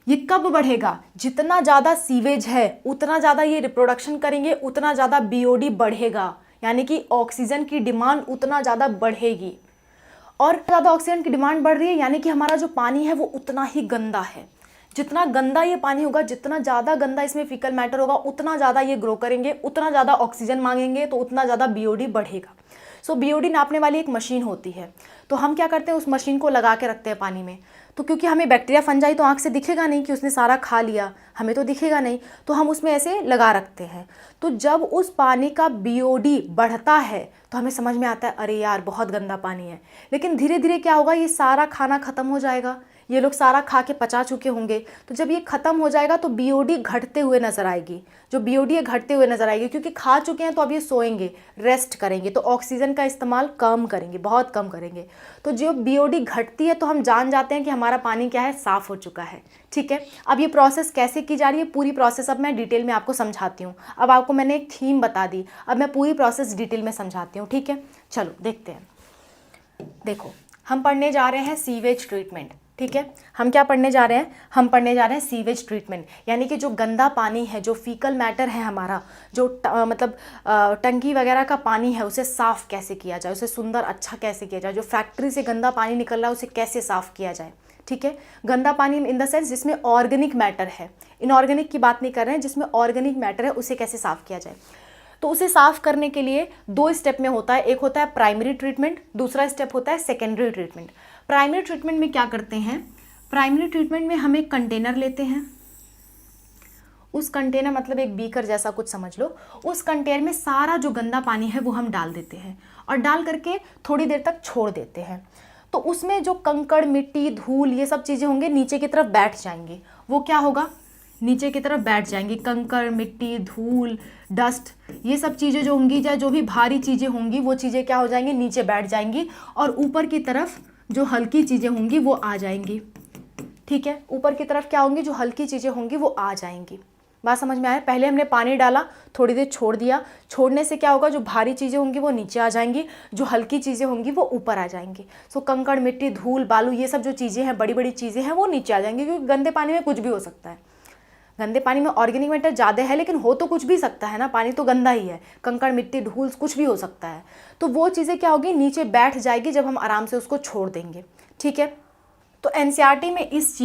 ये कब बढ़ेगा? जितना ज़्यादा सीवेज है उतना ज़्यादा ये रिप्रोडक्शन करेंगे, उतना ज़्यादा BOD बढ़ेगा, यानी कि ऑक्सीजन की डिमांड उतना ज़्यादा बढ़ेगी। और ज़्यादा ऑक्सीजन की डिमांड बढ़ रही है, यानी कि हमारा जो पानी है वो उतना ही गंदा है। जितना गंदा ये पानी होगा, जितना ज़्यादा गंदा इसमें फीकल मैटर होगा, उतना ज़्यादा ये ग्रो करेंगे, उतना ज़्यादा ऑक्सीजन मांगेंगे, तो उतना ज़्यादा BOD बढ़ेगा। सो BOD नापने वाली एक मशीन होती है, तो हम क्या करते हैं? उस मशीन को लगा के रखते हैं पानी में। तो क्योंकि हमें बैक्टीरिया फंजाई तो आँख से दिखेगा नहीं कि उसने सारा खा लिया, हमें तो दिखेगा नहीं, तो हम उसमें ऐसे लगा रखते हैं। तो जब उस पानी का BOD बढ़ता है तो हमें समझ में आता है अरे यार बहुत गंदा पानी है। लेकिन धीरे धीरे क्या होगा? ये सारा खाना ख़त्म हो जाएगा, ये लोग सारा खा के पचा चुके होंगे, तो जब ये ख़त्म हो जाएगा तो BOD घटते हुए नज़र आएगी। जो BOD है घटते हुए नज़र आएगी, क्योंकि खा चुके हैं तो अब ये सोएंगे, रेस्ट करेंगे, तो ऑक्सीजन का इस्तेमाल कम करेंगे, बहुत कम करेंगे। तो जो BOD घटती है तो हम जान जाते हैं कि हमारा पानी क्या है? साफ़ हो चुका है। ठीक है, अब ये प्रोसेस कैसे की जा रही है, पूरी प्रोसेस अब मैं डिटेल में आपको समझाती हूँ। अब आपको मैंने एक थीम बता दी, अब मैं पूरी प्रोसेस डिटेल में समझाती हूँ। ठीक है, चलो देखते हैं। देखो, हम पढ़ने जा रहे हैं सीवेज ट्रीटमेंट, ठीक है। हम क्या पढ़ने जा रहे हैं, हम पढ़ने जा रहे हैं सीवेज ट्रीटमेंट, यानी कि जो गंदा पानी है, जो फीकल मैटर है हमारा, जो मतलब टंकी वगैरह का पानी है, उसे साफ़ कैसे किया जाए, उसे सुंदर अच्छा कैसे किया जाए, जो फैक्ट्री से गंदा पानी निकल रहा है उसे कैसे साफ़ किया जाए, ठीक है। गंदा पानी इन द सेंस जिसमें ऑर्गेनिक मैटर है, इनऑर्गेनिक की बात नहीं कर रहे हैं, जिसमें ऑर्गेनिक मैटर है उसे कैसे साफ़ किया जाए। तो उसे साफ़ करने के लिए 2 स्टेप में होता है, एक होता है प्राइमरी ट्रीटमेंट, दूसरा स्टेप होता है सेकेंडरी ट्रीटमेंट। प्राइमरी ट्रीटमेंट में क्या करते हैं, प्राइमरी ट्रीटमेंट में हम एक कंटेनर लेते हैं, उस कंटेनर मतलब एक बीकर जैसा कुछ समझ लो, उस कंटेनर में सारा जो गंदा पानी है वो हम डाल देते हैं और डाल करके थोड़ी देर तक छोड़ देते हैं। तो उसमें जो कंकड़, मिट्टी, धूल, ये सब चीज़ें होंगे नीचे की तरफ बैठ जाएंगी। वो क्या होगा, नीचे की तरफ बैठ जाएंगी। कंकड़, मिट्टी, धूल, डस्ट, ये सब चीज़ें जो होंगी या जो भी भारी चीज़ें होंगी वो चीज़ें क्या हो जाएंगी, नीचे बैठ जाएंगी और ऊपर की तरफ जो हल्की चीज़ें होंगी वो आ जाएंगी, ठीक है। ऊपर की तरफ क्या होंगी, जो हल्की चीज़ें होंगी वो आ जाएंगी। बात समझ में आया। पहले हमने पानी डाला, थोड़ी देर छोड़ दिया, छोड़ने से क्या होगा, जो भारी चीज़ें होंगी वो नीचे आ जाएंगी, जो हल्की चीज़ें होंगी वो ऊपर आ जाएंगी। सो कंकड़, मिट्टी, धूल, बालू, ये सब जो चीज़ें हैं, बड़ी बड़ी चीज़ें हैं, वो नीचे आ जाएंगी, क्योंकि गंदे पानी में कुछ भी हो सकता है। गंदे पानी में ऑर्गेनिक मैटर ज़्यादा है, लेकिन हो तो कुछ भी सकता है ना, पानी तो गंदा ही है, कंकड़, मिट्टी, धूल कुछ भी हो सकता है। तो वो चीज़ें क्या होगी, नीचे बैठ जाएगी जब हम आराम से उसको छोड़ देंगे, ठीक है। तो एनसीईआरटी में इस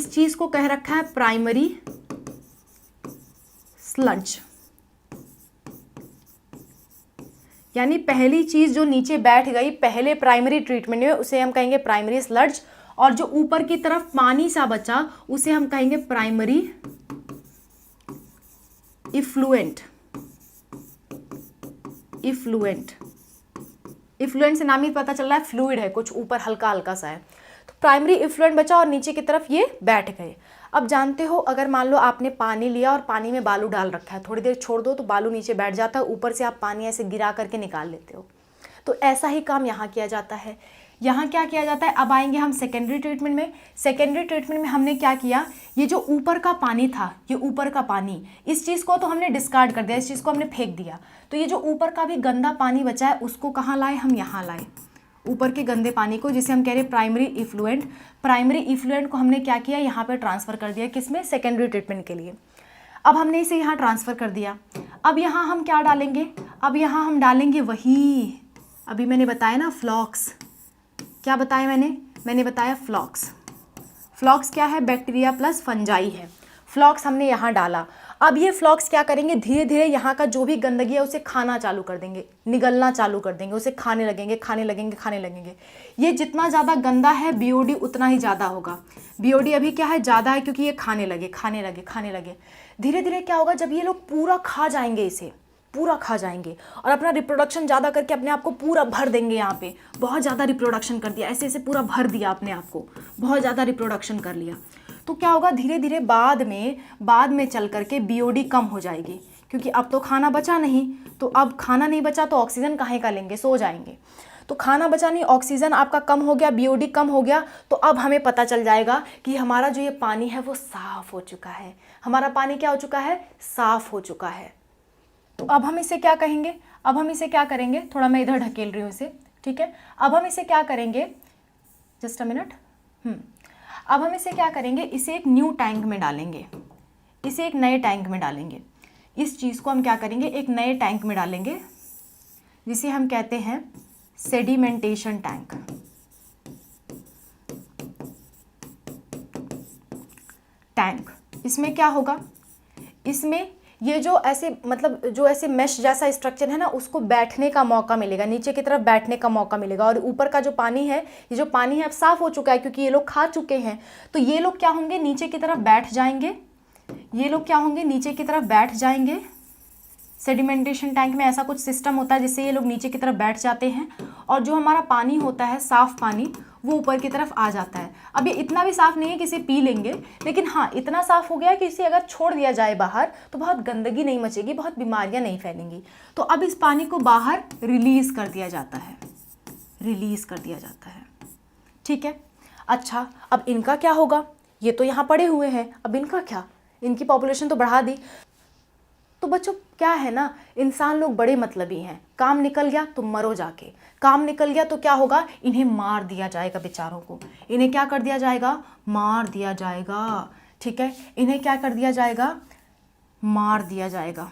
चीज़ को कह रखा है प्राइमरी स्लज, यानी पहली चीज़ जो नीचे बैठ गई पहले प्राइमरी ट्रीटमेंट में, उसे हम कहेंगे प्राइमरी स्लज, और जो ऊपर की तरफ पानी सा बचा उसे हम कहेंगे प्राइमरी इफ्लुएंट। इफ्लुएंट से नाम ही पता चल रहा है फ्लूइड है, कुछ ऊपर हल्का हल्का सा है। तो प्राइमरी इफ्लुएंट बचा और नीचे की तरफ ये बैठ गए। अब जानते हो, अगर मान लो आपने पानी लिया और पानी में बालू डाल रखा है, थोड़ी देर छोड़ दो तो बालू नीचे बैठ जाता है, ऊपर से आप पानी ऐसे गिरा करके निकाल लेते हो। तो ऐसा ही काम यहाँ किया जाता है। यहाँ क्या किया जाता है, अब आएंगे हम सेकेंडरी ट्रीटमेंट में। सेकेंडरी ट्रीटमेंट में हमने क्या किया, ये जो ऊपर का पानी था, ये ऊपर का पानी, इस चीज़ को तो हमने डिस्कार्ड कर दिया, इस चीज़ को हमने फेंक दिया। तो ये जो ऊपर का भी गंदा पानी बचा है उसको कहाँ लाए, हम यहाँ लाए, ऊपर के गंदे पानी को, जिसे हम कह रहे हैं प्राइमरी इफ्लुएंट। प्राइमरी इफ्लुएंट को हमने क्या किया, यहाँ पर ट्रांसफ़र कर दिया, किसमें, सेकेंडरी ट्रीटमेंट के लिए। अब हमने इसे यहाँ ट्रांसफ़र कर दिया। अब यहाँ हम क्या डालेंगे, अब यहाँ हम डालेंगे वही अभी मैंने बताया ना, फ्लॉक्स। क्या बताया मैंने बताया फ्लॉक्स। फ्लॉक्स क्या है, बैक्टीरिया प्लस फंजाई है। फ्लॉक्स हमने यहाँ डाला। अब ये फ्लॉक्स क्या करेंगे, धीरे धीरे यहाँ का जो भी गंदगी है उसे खाना चालू कर देंगे, निगलना चालू कर देंगे, उसे खाने लगेंगे। ये जितना ज़्यादा गंदा है बीओडी उतना ही ज़्यादा होगा। बीओडी अभी क्या है, ज़्यादा है, क्योंकि ये खाने लगे। धीरे धीरे क्या होगा, जब ये लोग पूरा खा जाएंगे, इसे पूरा खा जाएंगे और अपना रिप्रोडक्शन ज़्यादा करके अपने आप को पूरा भर देंगे। यहाँ पे बहुत ज़्यादा रिप्रोडक्शन कर दिया, ऐसे पूरा भर दिया अपने आप को, बहुत ज़्यादा रिप्रोडक्शन कर लिया, तो क्या होगा, धीरे धीरे बाद में चल करके बीओडी कम हो जाएगी, क्योंकि अब तो खाना बचा नहीं। तो अब खाना नहीं बचा तो ऑक्सीजन काहे का लेंगे, सो जाएंगे। तो खाना बचा नहीं, ऑक्सीजन आपका कम हो गया, बीओडी कम हो गया, तो अब हमें पता चल जाएगा कि हमारा जो ये पानी है वो साफ़ हो चुका है। हमारा पानी क्या हो चुका है, साफ़ हो चुका है। तो अब हम इसे क्या कहेंगे, अब हम इसे क्या करेंगे, थोड़ा मैं इधर ढकेल रही हूँ इसे, ठीक है। अब हम इसे क्या करेंगे, जस्ट अ मिनट। अब हम इसे क्या करेंगे, इसे एक न्यू टैंक में डालेंगे, इसे एक नए टैंक में डालेंगे। इस चीज़ को हम क्या करेंगे, एक नए टैंक में डालेंगे, जिसे हम कहते हैं सेडिमेंटेशन टैंक। इसमें क्या होगा, इसमें ये जो ऐसे मतलब जो ऐसे मेश जैसा स्ट्रक्चर है ना, उसको बैठने का मौका मिलेगा, नीचे की तरफ बैठने का मौका मिलेगा। और ऊपर का जो पानी है, ये जो पानी है अब साफ़ हो चुका है, क्योंकि ये लोग खा चुके हैं। तो ये लोग क्या होंगे, नीचे की तरफ बैठ जाएंगे। सेडिमेंटेशन टैंक में ऐसा कुछ सिस्टम होता है जिससे ये लोग नीचे की तरफ बैठ जाते हैं, और जो हमारा पानी होता है, साफ़ पानी, वो ऊपर की तरफ आ जाता है। अब ये इतना भी साफ़ नहीं है कि इसे पी लेंगे, लेकिन हाँ इतना साफ़ हो गया कि इसे अगर छोड़ दिया जाए बाहर तो बहुत गंदगी नहीं मचेगी, बहुत बीमारियां नहीं फैलेंगी। तो अब इस पानी को बाहर रिलीज़ कर दिया जाता है, ठीक है। अच्छा, अब इनका क्या होगा, ये तो यहाँ पड़े हुए हैं, अब इनका क्या, इनकी पॉपुलेशन तो बढ़ा दी। तो बच्चों क्या है ना, इंसान लोग बड़े मतलबी हैं, काम निकल गया तो मरो जाके, काम निकल गया तो क्या होगा, इन्हें मार दिया जाएगा बेचारों को, इन्हें क्या कर दिया जाएगा, मार दिया जाएगा। ठीक है, इन्हें क्या कर दिया जाएगा, मार दिया जाएगा,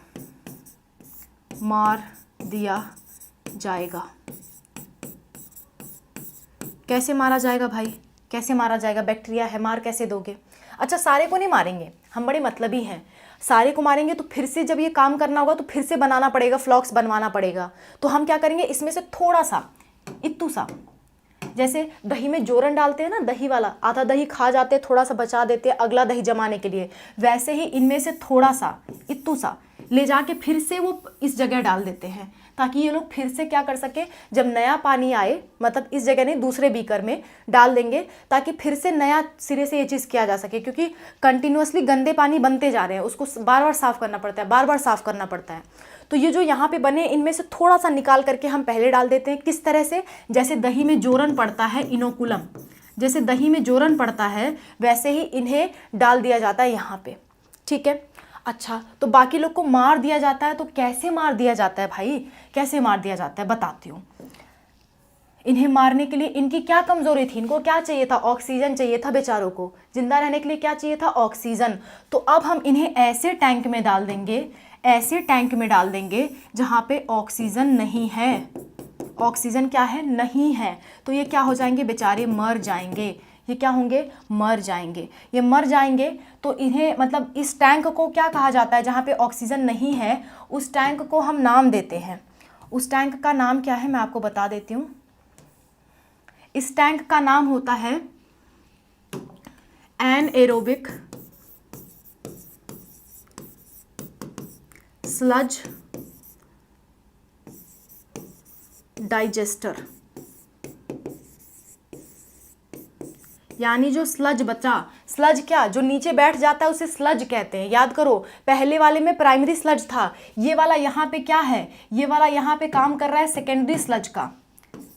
मार दिया जाएगा। कैसे मारा जाएगा भाई, कैसे मारा जाएगा, बैक्टीरिया है, मार कैसे दोगे। अच्छा, सारे को नहीं मारेंगे, हम बड़े मतलबी हैं, सारे को मारेंगे तो फिर से जब ये काम करना होगा तो फिर से बनाना पड़ेगा, फ्लॉक्स बनवाना पड़ेगा। तो हम क्या करेंगे, इसमें से थोड़ा सा, इत्तू सा, जैसे दही में जोरन डालते हैं ना, दही वाला, आधा दही खा जाते हैं, थोड़ा सा बचा देते हैं अगला दही जमाने के लिए, वैसे ही इनमें से थोड़ा सा, इत्तू सा ले जाके फिर से वो इस जगह डाल देते हैं, ताकि ये लोग फिर से क्या कर सके, जब नया पानी आए, मतलब इस जगह नहीं दूसरे बीकर में डाल देंगे, ताकि फिर से नया सिरे से ये चीज़ किया जा सके, क्योंकि कंटिन्यूअसली गंदे पानी बनते जा रहे हैं, उसको बार बार साफ़ करना पड़ता है, बार बार साफ़ करना पड़ता है। तो ये जो यहाँ पे बने, इनमें से थोड़ा सा निकाल करके हम पहले डाल देते हैं। किस तरह से, जैसे दही में जोरन पड़ता है, इनोकुलम, जैसे दही में जोरन पड़ता है वैसे ही इन्हें डाल दिया जाता है यहाँ पे। ठीक है, अच्छा, तो बाकी लोग को मार दिया जाता है, तो कैसे मार दिया जाता है भाई, कैसे मार दिया जाता है बताती हूँ। इन्हें मारने के लिए इनकी क्या कमजोरी थी, इनको क्या चाहिए था, ऑक्सीजन चाहिए था बेचारों को, जिंदा रहने के लिए क्या चाहिए था, ऑक्सीजन। तो अब हम इन्हें ऐसे टैंक में डाल देंगे, ऐसे टैंक में डाल देंगे जहाँ पे ऑक्सीजन नहीं है, ऑक्सीजन क्या है, नहीं है। तो ये क्या हो जाएंगे बेचारे, मर जाएंगे, ये क्या होंगे, मर जाएंगे। ये मर जाएंगे तो इन्हें, मतलब इस टैंक को क्या कहा जाता है, जहाँ पे ऑक्सीजन नहीं है उस टैंक को हम नाम देते हैं। उस टैंक का नाम क्या है मैं आपको बता देती हूँ। इस टैंक का नाम होता है एनएरोबिक स्लज डाइजेस्टर, यानी जो स्लज बचा, स्लज क्या, जो नीचे बैठ जाता है उसे स्लज कहते हैं। याद करो, पहले वाले में प्राइमरी स्लज था, ये वाला यहाँ पे क्या है, ये वाला यहाँ पे काम कर रहा है सेकेंडरी स्लज का,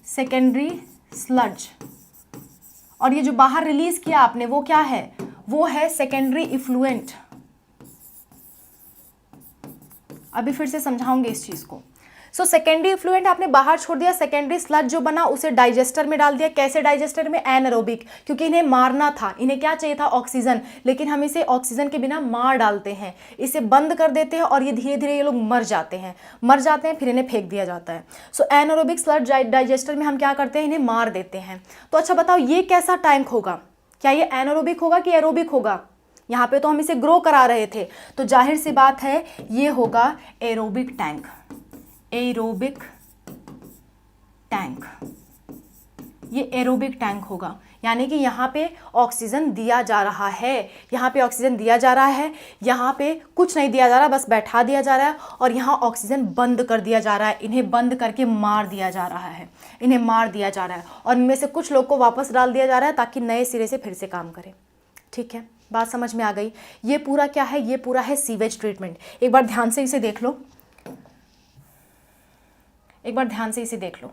सेकेंडरी स्लज। और ये जो बाहर रिलीज किया आपने वो क्या है, वो है सेकेंडरी इफ्लुएंट। अभी फिर से समझाऊंगे इस चीज को। सो सेकेंडरी इफ्लुएंट आपने बाहर छोड़ दिया, सेकेंडरी स्लज जो बना उसे डाइजेस्टर में डाल दिया। कैसे डाइजेस्टर में, एनारोबिक, क्योंकि इन्हें मारना था, इन्हें क्या चाहिए था, ऑक्सीजन, लेकिन हम इसे ऑक्सीजन के बिना मार डालते हैं, इसे बंद कर देते हैं और ये धीरे धीरे ये लोग मर जाते हैं, फिर इन्हें फेंक दिया जाता है। सो एनारोबिक स्लज डाइजेस्टर में हम क्या करते हैं, इन्हें मार देते हैं। तो अच्छा बताओ ये कैसा टैंक होगा, क्या ये एनारोबिक होगा कि एरोबिक होगा, यहाँ पे तो हम इसे ग्रो करा रहे थे, तो जाहिर सी बात है ये होगा एरोबिक टैंक, एरोबिक टैंक, ये एरोबिक टैंक होगा। यानी कि यहाँ पे ऑक्सीजन दिया जा रहा है, यहाँ पे ऑक्सीजन दिया जा रहा है, यहाँ पे कुछ नहीं दिया जा रहा, बस बैठा दिया जा रहा है, और यहाँ ऑक्सीजन बंद कर दिया जा रहा है, इन्हें बंद करके मार दिया जा रहा है, इन्हें मार दिया जा रहा है, और इनमें से कुछ लोग को वापस डाल दिया जा रहा है ताकि नए सिरे से फिर से काम करें। ठीक है, बात समझ में आ गई। ये पूरा क्या है, ये पूरा है सीवेज ट्रीटमेंट। एक बार ध्यान से इसे देख लो, एक बार ध्यान से इसे देख लो।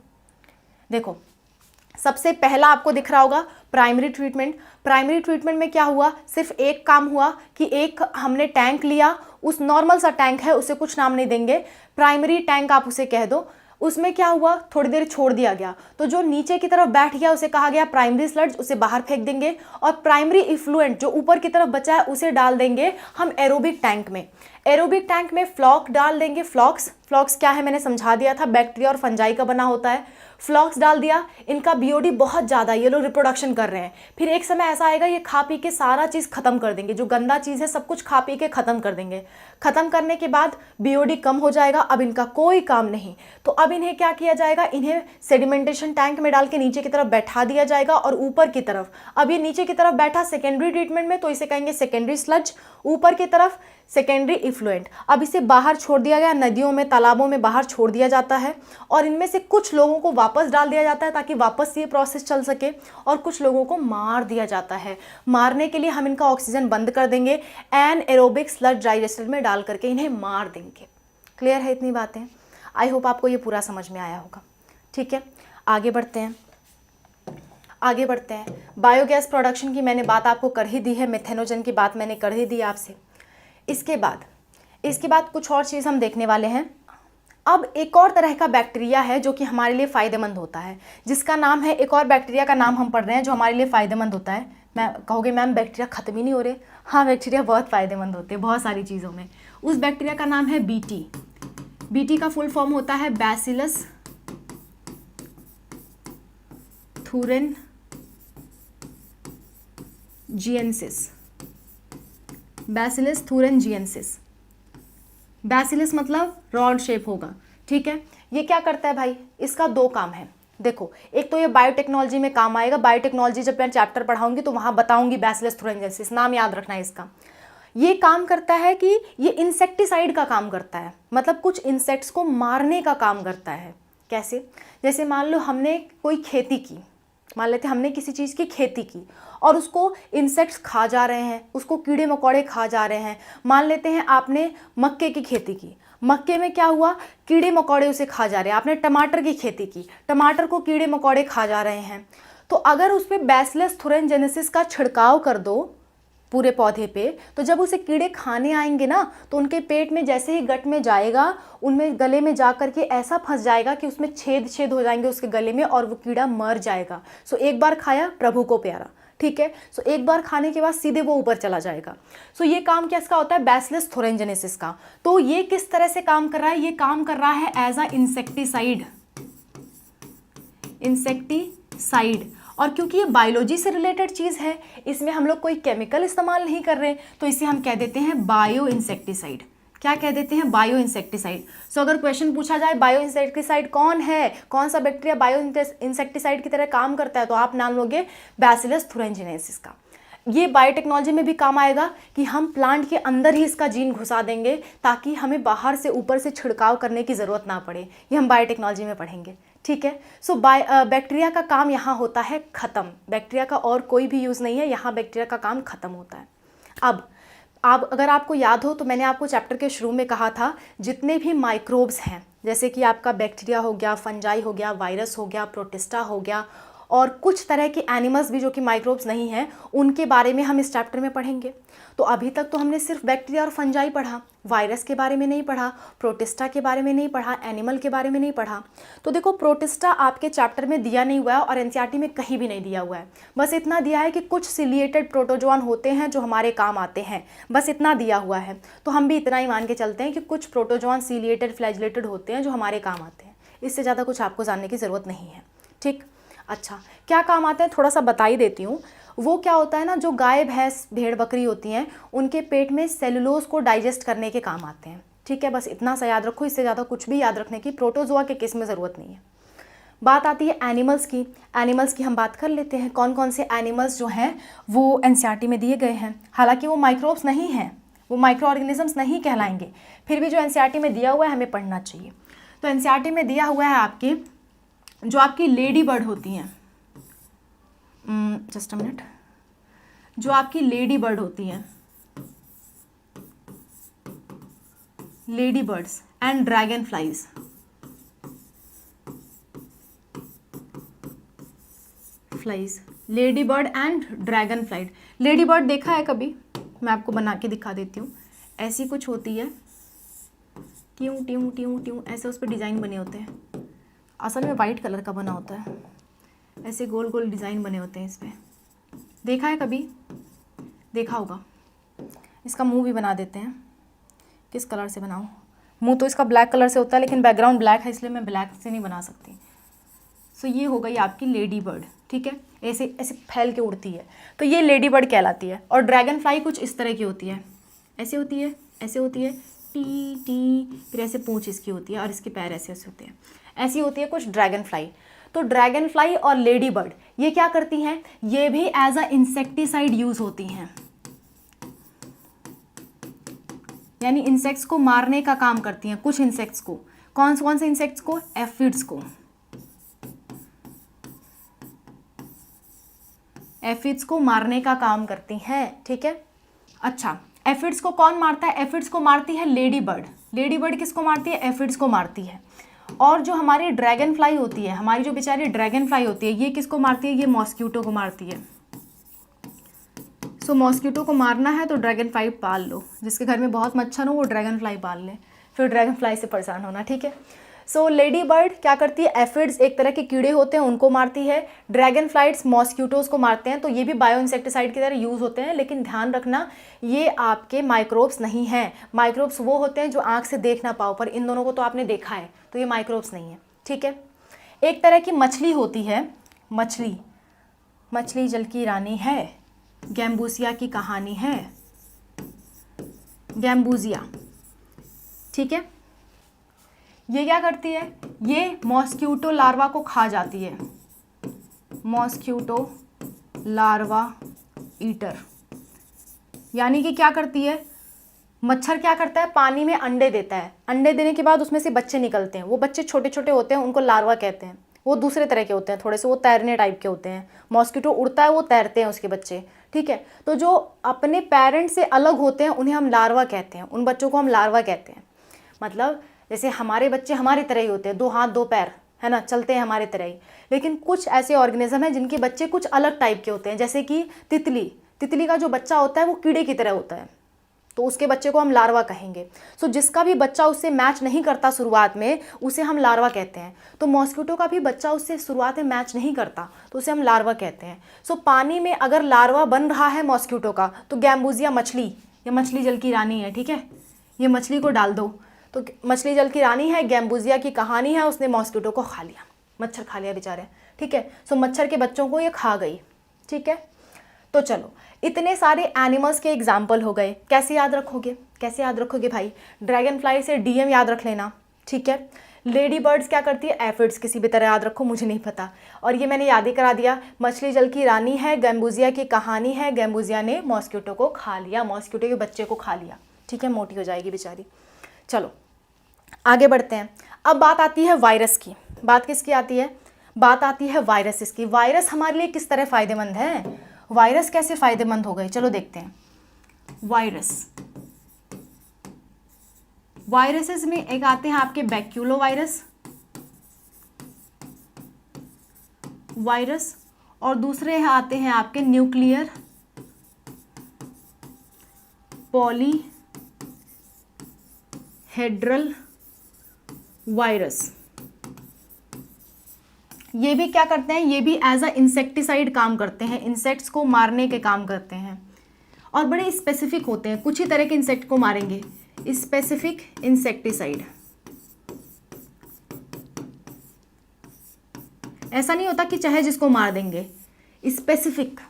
देखो, सबसे पहला आपको दिख रहा होगा प्राइमरी ट्रीटमेंट। प्राइमरी ट्रीटमेंट में क्या हुआ, सिर्फ एक काम हुआ कि एक हमने टैंक लिया, उस नॉर्मल सा टैंक है, उसे कुछ नाम नहीं देंगे, प्राइमरी टैंक आप उसे कह दो। उसमें क्या हुआ, थोड़ी देर छोड़ दिया गया, तो जो नीचे की तरफ बैठ गया उसे कहा गया प्राइमरी स्लज, उसे बाहर फेंक देंगे, और प्राइमरी इफ्लुएंट जो ऊपर की तरफ बचा है उसे डाल देंगे हम एरोबिक टैंक में। एरोबिक टैंक में फ्लॉक डाल देंगे, फ्लॉक्स, फ्लॉक्स क्या है मैंने समझा दिया था, बैक्टीरिया और फंजाई का बना होता है। फ्लॉक्स डाल दिया, इनका बीओडी बहुत ज़्यादा, ये लोग रिप्रोडक्शन कर रहे हैं, फिर एक समय ऐसा आएगा ये खा पी के सारा चीज़ खत्म कर देंगे, जो गंदा चीज़ है सब कुछ खा पी के खत्म कर देंगे। खत्म करने के बाद बीओडी कम हो जाएगा, अब इनका कोई काम नहीं, तो अब इन्हें क्या किया जाएगा, इन्हें सेडिमेंटेशन टैंक में डाल के नीचे की तरफ बैठा दिया जाएगा, और ऊपर की तरफ, अब ये नीचे की तरफ बैठा सेकेंडरी ट्रीटमेंट में, तो इसे कहेंगे सेकेंडरी स्लज, ऊपर की तरफ सेकेंडरी इफ्लुएंट। अब इसे बाहर छोड़ दिया गया, नदियों में तालाबों में बाहर छोड़ दिया जाता है, और इनमें से कुछ लोगों को वापस डाल दिया जाता है ताकि वापस ये प्रोसेस चल सके, और कुछ लोगों को मार दिया जाता है। मारने के लिए हम इनका ऑक्सीजन बंद कर देंगे, एनएरोबिक स्लज डाइजेस्टर में डाल करके इन्हें मार देंगे। क्लियर है इतनी बातें? आई होप आपको ये पूरा समझ में आया होगा। ठीक है, आगे बढ़ते हैं, आगे बढ़ते हैं। बायोगैस प्रोडक्शन की मैंने बात आपको कर ही दी है, मेथेनोजन की बात मैंने कर ही दी आपसे। इसके बाद इसके बाद कुछ और चीज़ हम देखने वाले हैं। अब एक और तरह का बैक्टीरिया है जो कि हमारे लिए फ़ायदेमंद होता है, जिसका नाम है, एक और बैक्टीरिया का नाम हम पढ़ रहे हैं जो हमारे लिए फ़ायदेमंद होता है। मैं कहोगे मैम बैक्टीरिया ख़त्म ही नहीं हो रहे। हाँ, बैक्टीरिया बहुत फ़ायदेमंद होते हैं बहुत सारी चीज़ों में। उस बैक्टीरिया का नाम है बीटी। बीटी का फुल फॉर्म होता है bacillus thuringiensis। Bacillus thuringiensis। Bacillus मतलब रॉड शेप होगा, ठीक है। ये क्या करता है भाई, इसका दो काम है। देखो, एक तो ये बायोटेक्नोलॉजी में काम आएगा। बायोटेक्नोलॉजी जब मैं चैप्टर पढ़ाऊंगी तो वहाँ बताऊंगी बैसिलस thuringiensis, नाम याद रखना है इसका। ये काम करता है कि ये इंसेक्टिसाइड का काम करता है, मतलब कुछ इंसेक्ट्स को मारने का काम करता है। कैसे? जैसे मान लो हमने कोई खेती की, मान लेते हमने किसी चीज़ की खेती की और उसको इंसेक्ट्स खा जा रहे हैं, उसको कीड़े मकोड़े खा जा रहे हैं। मान लेते हैं आपने मक्के की खेती की, मक्के में क्या हुआ, कीड़े मकोड़े उसे खा जा रहे हैं। आपने टमाटर की खेती की, टमाटर को कीड़े मकोड़े खा जा रहे हैं। तो अगर उस पर बैसिलस thuringiensis का छिड़काव कर दो पूरे पौधे पे, तो जब उसे कीड़े खाने आएंगे ना, तो उनके पेट में जैसे ही गट में जाएगा, उनमें गले में जा करके ऐसा फंस जाएगा कि उसमें छेद हो जाएंगे उसके गले में और वो कीड़ा मर जाएगा। सो एक बार खाया प्रभु को प्यारा, ठीक है। सो एक बार खाने के बाद सीधे वो ऊपर चला जाएगा। सो ये काम किसका होता है, बैसिलस thuringiensis का। तो ये किस तरह से काम कर रहा है, ये काम कर रहा है एज अ इंसेक्टिसाइड। और क्योंकि ये बायोलॉजी से रिलेटेड चीज़ है, इसमें हम लोग कोई केमिकल इस्तेमाल नहीं कर रहे, तो इसे हम कह देते हैं बायो इंसेक्टिसाइड। क्या कह देते हैं, बायो इंसेक्टिसाइड। सो अगर क्वेश्चन पूछा जाए बायो इंसेक्टिसाइड कौन है, कौन सा बैक्टीरिया बायो इंसेक्टिसाइड की तरह काम करता है, तो आप नाम लोगे बैसिलस thuringiensis का। ये बायोटेक्नोलॉजी में भी काम आएगा कि हम प्लांट के अंदर ही इसका जीन घुसा देंगे ताकि हमें बाहर से ऊपर से छिड़काव करने की ज़रूरत ना पड़े। ये हम बायोटेक्नोलॉजी में पढ़ेंगे, ठीक है। सो बैक्टीरिया का काम यहाँ होता है ख़त्म। बैक्टीरिया का और कोई भी यूज़ नहीं है, यहाँ बैक्टीरिया का काम ख़त्म होता है। अब अगर आपको याद हो तो मैंने आपको चैप्टर के शुरू में कहा था, जितने भी माइक्रोब्स हैं, जैसे कि आपका बैक्टीरिया हो गया, फंजाई हो गया, वायरस हो गया, प्रोटिस्टा हो गया, और कुछ तरह के एनिमल्स भी जो कि माइक्रोब्स नहीं हैं, उनके बारे में हम इस चैप्टर में पढ़ेंगे। तो अभी तक तो हमने सिर्फ बैक्टीरिया और फंजाई पढ़ा, वायरस के बारे में नहीं पढ़ा, प्रोटिस्टा के बारे में नहीं पढ़ा, एनिमल के बारे में नहीं पढ़ा। तो देखो, प्रोटिस्टा आपके चैप्टर में दिया नहीं हुआ है और एनसीईआरटी में कहीं भी नहीं दिया हुआ है। बस इतना दिया है कि कुछ सिलिएटेड प्रोटोजोआन होते हैं जो हमारे काम आते हैं, बस इतना दिया हुआ है। तो हम भी इतना ही मान के चलते हैं कि कुछ प्रोटोजोआन सिलिएटेड फ्लैजिलेटेड होते हैं जो हमारे काम आते हैं। इससे ज़्यादा कुछ आपको जानने की ज़रूरत नहीं है, ठीक। अच्छा, क्या काम आता है थोड़ा सा बता ही देती हूँ। वो क्या होता है ना, जो गाय भैंस भेड़ बकरी होती हैं, उनके पेट में सेलुलोज को डाइजेस्ट करने के काम आते हैं, ठीक है। बस इतना सा याद रखो, इससे ज़्यादा कुछ भी याद रखने की प्रोटोजोआ के केस में ज़रूरत नहीं है। बात आती है एनिमल्स की। एनिमल्स की हम बात कर लेते हैं, कौन कौन से एनिमल्स जो हैं वो एनसीईआरटी में दिए गए हैं। हालांकि वो माइक्रोब्स नहीं हैं, वो माइक्रो ऑर्गेनिजम्स नहीं कहलाएंगे, फिर भी जो एनसीईआरटी में दिया हुआ है हमें पढ़ना चाहिए। तो एनसीईआरटी में दिया हुआ है आपके, जो आपकी लेडी बर्ड होती हैं, जस्ट अ मिनट, जो आपकी लेडी बर्ड होती हैं, lady birds and dragon flies, lady bird and dragon flies. Lady bird देखा है कभी? मैं आपको बना के दिखा देती हूँ। ऐसी कुछ होती है, ट्यूं ट्यूं ट्यूं ट्यूं, ऐसे उस पर डिज़ाइन बने होते हैं। असल में वाइट कलर का बना होता है, ऐसे गोल गोल डिज़ाइन बने होते हैं इस पर। देखा है कभी? देखा होगा। इसका मुंह भी बना देते हैं। किस कलर से बनाऊँ? मुंह तो इसका ब्लैक कलर से होता है, लेकिन बैकग्राउंड ब्लैक है इसलिए मैं ब्लैक से नहीं बना सकती। सो ये हो गई आपकी लेडी बर्ड, ठीक है। ऐसे ऐसे फैल के उड़ती है, तो ये लेडी बर्ड कहलाती है। और ड्रैगन फ्लाई कुछ इस तरह की होती है, ऐसे होती है, ऐसे होती है, टी टी, फिर ऐसे पूंछ इसकी होती है और इसके पैर ऐसे ऐसे होते हैं, ऐसी होती है कुछ ड्रैगन फ्लाई। तो ड्रैगन फ्लाई और लेडी बर्ड ये क्या करती हैं? ये भी एज अ इंसेक्टिसाइड यूज होती हैं, यानी इंसेक्ट्स को मारने का काम करती हैं। कुछ इंसेक्ट्स को, कौन से इंसेक्ट्स को? एफिड्स को। एफिड्स को मारने का काम करती हैं, ठीक है। अच्छा, एफिड्स को कौन मारता है? एफिड्स को मारती है लेडी बर्ड। लेडी बर्ड किसको मारती है? एफिड्स को मारती है। और जो हमारी ड्रैगन फ्लाई होती है, हमारी जो बेचारी ड्रैगन फ्लाई होती है, ये किसको मारती है? ये मॉस्क्यूटो को मारती है। सो मॉस्किटो को मारना है तो ड्रैगन फ्लाई पाल लो, जिसके घर में बहुत मच्छर हो वो ड्रैगन फ्लाई पाल ले, फिर ड्रैगन फ्लाई से परेशान होना, ठीक है। सो लेडी बर्ड क्या करती है, एफिड्स एक तरह के कीड़े होते हैं उनको मारती है, ड्रैगन फ्लाइट्स मॉस्किटोज़ को मारते हैं, तो ये भी बायो इंसेक्टिसाइड की तरह यूज़ होते हैं, लेकिन ध्यान रखना ये आपके माइक्रोब्स नहीं हैं। माइक्रोब्स वो होते हैं जो आँख से देख ना पाओ, पर इन दोनों को तो आपने देखा है, तो ये माइक्रोब्स नहीं है, ठीक है। एक तरह की मछली होती है, मछली जल की रानी है, गैम्बूसिया की कहानी है, गैम्बूसिया, ठीक है। ये क्या करती है, ये मॉस्किटो लार्वा को खा जाती है, मॉस्किटो लार्वा ईटर, यानी कि क्या करती है, मच्छर क्या करता है, पानी में अंडे देता है, अंडे देने के बाद उसमें से बच्चे निकलते हैं, वो बच्चे छोटे छोटे होते हैं, उनको लार्वा कहते हैं, वो दूसरे तरह के होते हैं, थोड़े से वो तैरने टाइप के होते हैं, मॉस्किटो उड़ता है वो तैरते हैं उसके बच्चे, ठीक है। तो जो अपने पेरेंट्स से अलग होते हैं उन्हें हम लार्वा कहते हैं, उन बच्चों को हम लार्वा कहते हैं। मतलब जैसे हमारे बच्चे हमारी तरह ही होते हैं, 2 हाथ 2 पैर, है ना, चलते हैं हमारे तरह ही, लेकिन कुछ ऐसे ऑर्गेनिज्म हैं जिनके बच्चे कुछ अलग टाइप के होते हैं, जैसे कि तितली का जो बच्चा होता है वो कीड़े की तरह होता है, तो उसके बच्चे को हम लार्वा कहेंगे। सो जिसका भी बच्चा उससे मैच नहीं करता शुरुआत में, उसे हम लार्वा कहते हैं। तो मॉस्किटो का भी बच्चा उससे शुरुआत में मैच नहीं करता, तो उसे हम लार्वा कहते हैं। सो पानी में अगर लार्वा बन रहा है मॉस्किटो का, तो गैम्बूसिया मछली, ये मछली जल की रानी है, ठीक है, ये मछली को डाल दो, तो मछली जल की रानी है, गैम्बूसिया की कहानी है, उसने मॉस्किटो को खा लिया, मच्छर खा लिया बेचारे, ठीक है। सो मच्छर के बच्चों को ये खा गई, ठीक है। तो चलो, इतने सारे एनिमल्स के एग्जाम्पल हो गए, कैसे याद रखोगे भाई, ड्रैगन फ्लाई से डीएम याद रख लेना, ठीक है। लेडी बर्ड्स क्या करती है, एफिड्स, किसी भी तरह याद रखो, मुझे नहीं पता, और ये मैंने याद ही करा दिया, मछली जल की रानी है, गैम्बूसिया की कहानी है, गैम्बूसिया ने मॉस्किटो को खा लिया, मॉस्किटो के बच्चे को खा लिया, ठीक है, मोटी हो जाएगी बेचारी। चलो आगे बढ़ते हैं। अब बात आती है वायरस की, बात किसकी आती है, बात आती है वायरसेस की। वायरस हमारे लिए किस तरह फ़ायदेमंद है, वायरस कैसे फ़ायदेमंद हो गए, चलो देखते हैं। वायरसेस में एक आते हैं आपके बैक्यूलो वायरस, और दूसरे आते हैं आपके न्यूक्लियर पॉलीहेड्रल वायरस। ये भी क्या करते हैं, ये भी एज अ इंसेक्टिसाइड काम करते हैं, इंसेक्ट्स को मारने के काम करते हैं, और बड़े स्पेसिफिक होते हैं, कुछ ही तरह के इंसेक्ट को मारेंगे, स्पेसिफिक इंसेक्टिसाइड। ऐसा नहीं होता कि चाहे जिसको मार देंगे, स्पेसिफिक,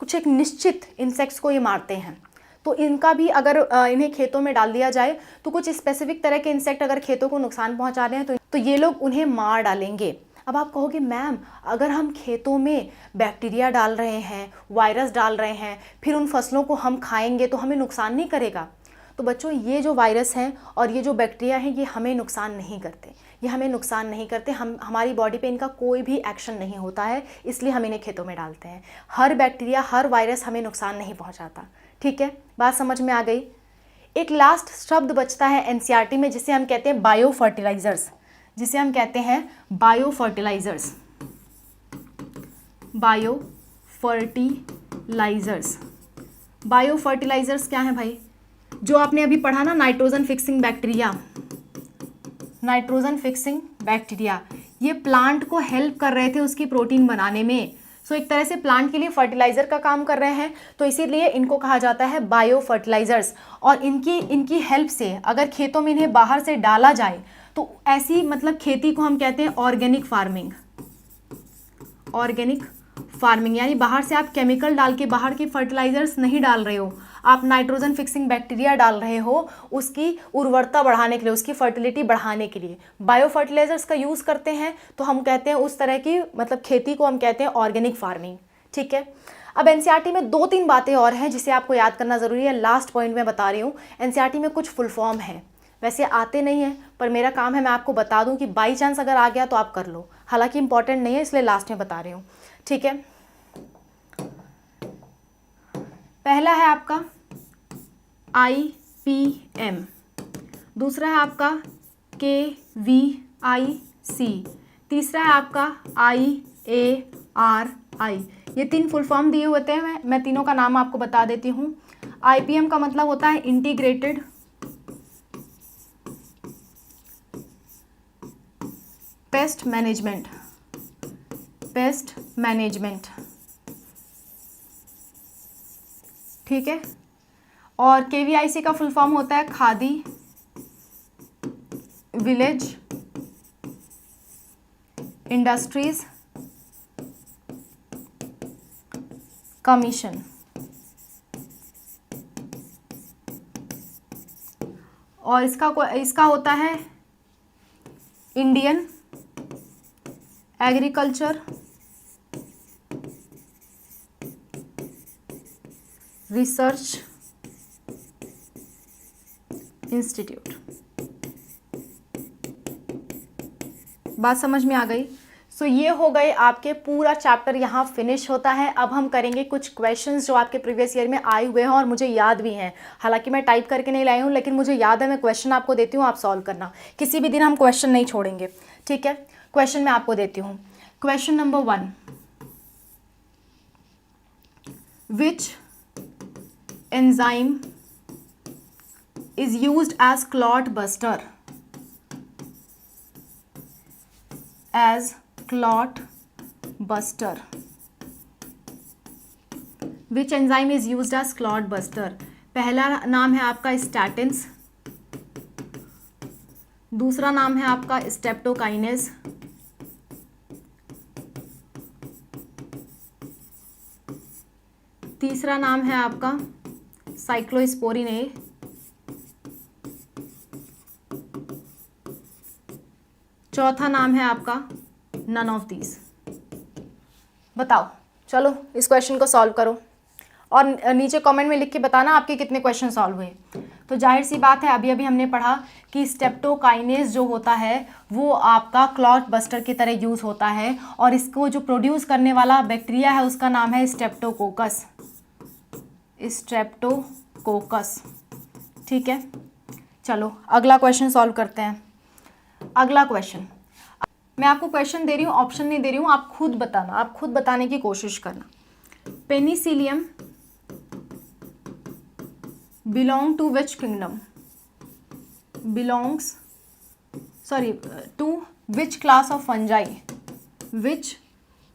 कुछ एक निश्चित इंसेक्ट्स को ये मारते हैं। तो इनका भी अगर इन्हें खेतों में डाल दिया जाए, तो कुछ स्पेसिफिक तरह के इंसेक्ट अगर खेतों को नुकसान पहुंचा रहे हैं तो ये लोग उन्हें मार डालेंगे। अब आप कहोगे मैम, अगर हम खेतों में बैक्टीरिया डाल रहे हैं, वायरस डाल रहे हैं, फिर उन फसलों को हम खाएंगे तो हमें नुकसान नहीं करेगा? तो बच्चों, ये जो वायरस हैं और ये जो बैक्टीरिया हैं, ये हमें नुकसान नहीं करते, ये हमें नुकसान नहीं करते, हमारी बॉडी पे इनका कोई भी एक्शन नहीं होता है, इसलिए हम इन्हें खेतों में डालते हैं। हर बैक्टीरिया, हर वायरस हमें नुकसान नहीं पहुंचाता, ठीक है, बात समझ में आ गई। एक लास्ट शब्द बचता है एनसीईआरटी में, जिसे हम कहते हैं बायो फर्टिलाइजर्स, जिसे हम कहते हैं bio fertilisers. Bio fertilisers, bio fertilisers क्या है भाई? जो आपने अभी पढ़ा ना, nitrogen fixing bacteria, nitrogen fixing bacteria, ये प्लांट को हेल्प कर रहे थे उसकी प्रोटीन बनाने में। सो एक तरह से प्लांट के लिए फर्टिलाइजर का काम कर रहे हैं, तो इसीलिए इनको कहा जाता है बायो फर्टिलाइजर्स। और इनकी हेल्प से अगर खेतों में इन्हें बाहर से डाला जाए, तो ऐसी मतलब खेती को हम कहते हैं ऑर्गेनिक फार्मिंग। ऑर्गेनिक फार्मिंग यानी बाहर से आप केमिकल डाल के, बाहर के फर्टिलाइजर्स नहीं डाल रहे हो, आप नाइट्रोजन फिक्सिंग बैक्टीरिया डाल रहे हो उसकी उर्वरता बढ़ाने के लिए, उसकी फर्टिलिटी बढ़ाने के लिए बायो फर्टिलाइजर्स का यूज़ करते हैं। तो हम कहते हैं उस तरह की मतलब खेती को हम कहते हैं ऑर्गेनिक फार्मिंग, ठीक है। अब एनसीईआरटी में 2-3 बातें और हैं जिसे आपको याद करना ज़रूरी है। लास्ट पॉइंट में बता रही हूँ, एनसीईआरटी में कुछ फुल फॉर्म है, वैसे आते नहीं हैं, पर मेरा काम है मैं आपको बता दूं कि बाई चांस अगर आ गया तो आप कर लो, हालांकि इंपॉर्टेंट नहीं है इसलिए लास्ट में बता रही हूँ, ठीक है। पहला है आपका IPM, दूसरा है आपका KVIC, तीसरा है आपका IARI, ये 3 फुल फॉर्म दिए होते हैं, मैं तीनों का नाम आपको बता देती हूँ। IPM का मतलब होता है integrated pest management, pest management, ठीक है। और KVIC का फुल फॉर्म होता है खादी विलेज इंडस्ट्रीज कमीशन। और इसका होता है इंडियन एग्रीकल्चर रिसर्च इंस्टीट्यूट। बात समझ में आ गई? सो ये हो गए आपके, पूरा चैप्टर यहाँ फिनिश होता है। अब हम करेंगे कुछ क्वेश्चंस जो आपके प्रीवियस ईयर में आए हुए हैं और मुझे याद भी हैं। हालांकि मैं टाइप करके नहीं लाई हूँ, लेकिन मुझे याद है। मैं क्वेश्चन आपको देती हूँ, आप सॉल्व करना। किसी भी दिन हम क्वेश्चन नहीं छोड़ेंगे, ठीक है। क्वेश्चन मैं आपको देती हूँ। Question number 1, which enzyme is used as clot buster, as clot buster, which enzyme is used as clot buster? पहला नाम है आपका स्टैटिन्स, दूसरा नाम है आपका स्टेप्टोकाइनेज, तीसरा नाम है आपका साइक्लोस्पोरिन ए, चौथा नाम है आपका नन ऑफ दीज। बताओ, चलो इस क्वेश्चन को सॉल्व करो और नीचे कमेंट में लिख के बताना आपके कितने क्वेश्चन सॉल्व हुए। तो जाहिर सी बात है, अभी अभी हमने पढ़ा कि स्टेप्टोकाइनेज जो होता है वो आपका क्लॉट बस्टर की तरह यूज़ होता है, और इसको जो प्रोड्यूस करने वाला बैक्टीरिया है उसका नाम है स्ट्रेप्टोकोकस, स्ट्रेप्टोकोकस, ठीक है। चलो अगला क्वेश्चन सॉल्व करते हैं। अगला क्वेश्चन, मैं आपको क्वेश्चन दे रही हूँ, ऑप्शन नहीं दे रही हूँ, आप खुद बताना, आप खुद बताने की कोशिश करना। Penicillium belong to which kingdom, belongs to which class of fungi, which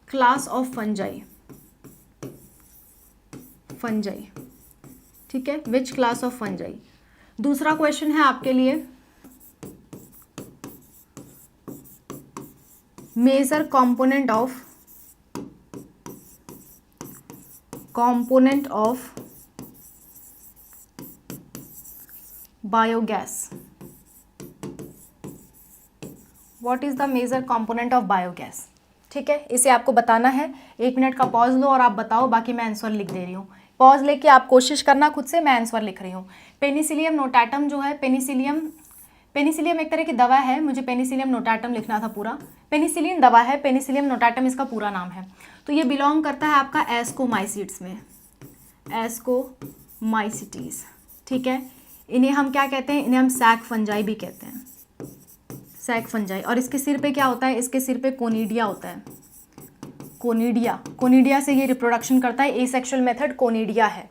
class of fungi, fungi, ठीक है, विच क्लास ऑफ फंजाई। दूसरा क्वेश्चन है आपके लिए, major component of biogas. What is the major component of biogas, ठीक है। इसे आपको बताना है। 1 मिनट का पॉज लो और आप बताओ, बाकी मैं आंसर लिख दे रही हूँ। पॉज लेके आप कोशिश करना खुद से, मैं आंसर लिख रही हूँ। पेनिसिलियम नोटाटम जो है, पेनिसिलियम एक तरह की दवा है, मुझे पेनिसिलियम नोटाटम लिखना था पूरा। पेनिसिलिन दवा है, पेनिसिलियम नोटाटम इसका पूरा नाम है। तो ये बिलोंग करता है आपका एस्कोमाइसिट्स में, एस्कोमाइसिटीज, ठीक है। इन्हें हम क्या कहते हैं, इन्हें हम सैक फंजाई भी कहते हैं, सैक फंजाई। और इसके सिर पे क्या होता है, इसके सिर पे कोनिडिया होता है, कोनिडिया से ये रिप्रोडक्शन करता है, एसेक्सुअल मेथड कोनिडिया है।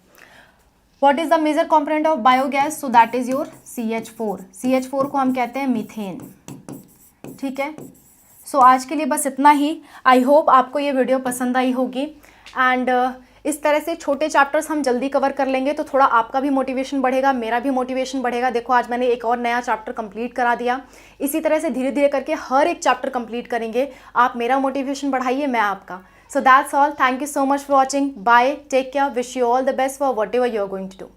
What is the major component of biogas? So that is your CH4. CH4 को हम कहते हैं मीथेन, ठीक है। सो आज के लिए बस इतना ही। आई होप आपको ये वीडियो पसंद आई होगी। एंड इस तरह से छोटे चैप्टर्स हम जल्दी कवर कर लेंगे तो थोड़ा आपका भी मोटिवेशन बढ़ेगा, मेरा भी मोटिवेशन बढ़ेगा। देखो आज मैंने एक और नया चैप्टर कंप्लीट करा दिया। इसी तरह से धीरे धीरे करके हर एक चैप्टर कंप्लीट करेंगे। आप मेरा मोटिवेशन बढ़ाइए, मैं आपका। So that's all. Thank you so much for watching. Bye. Take care. Wish you all the best for whatever you're going to do.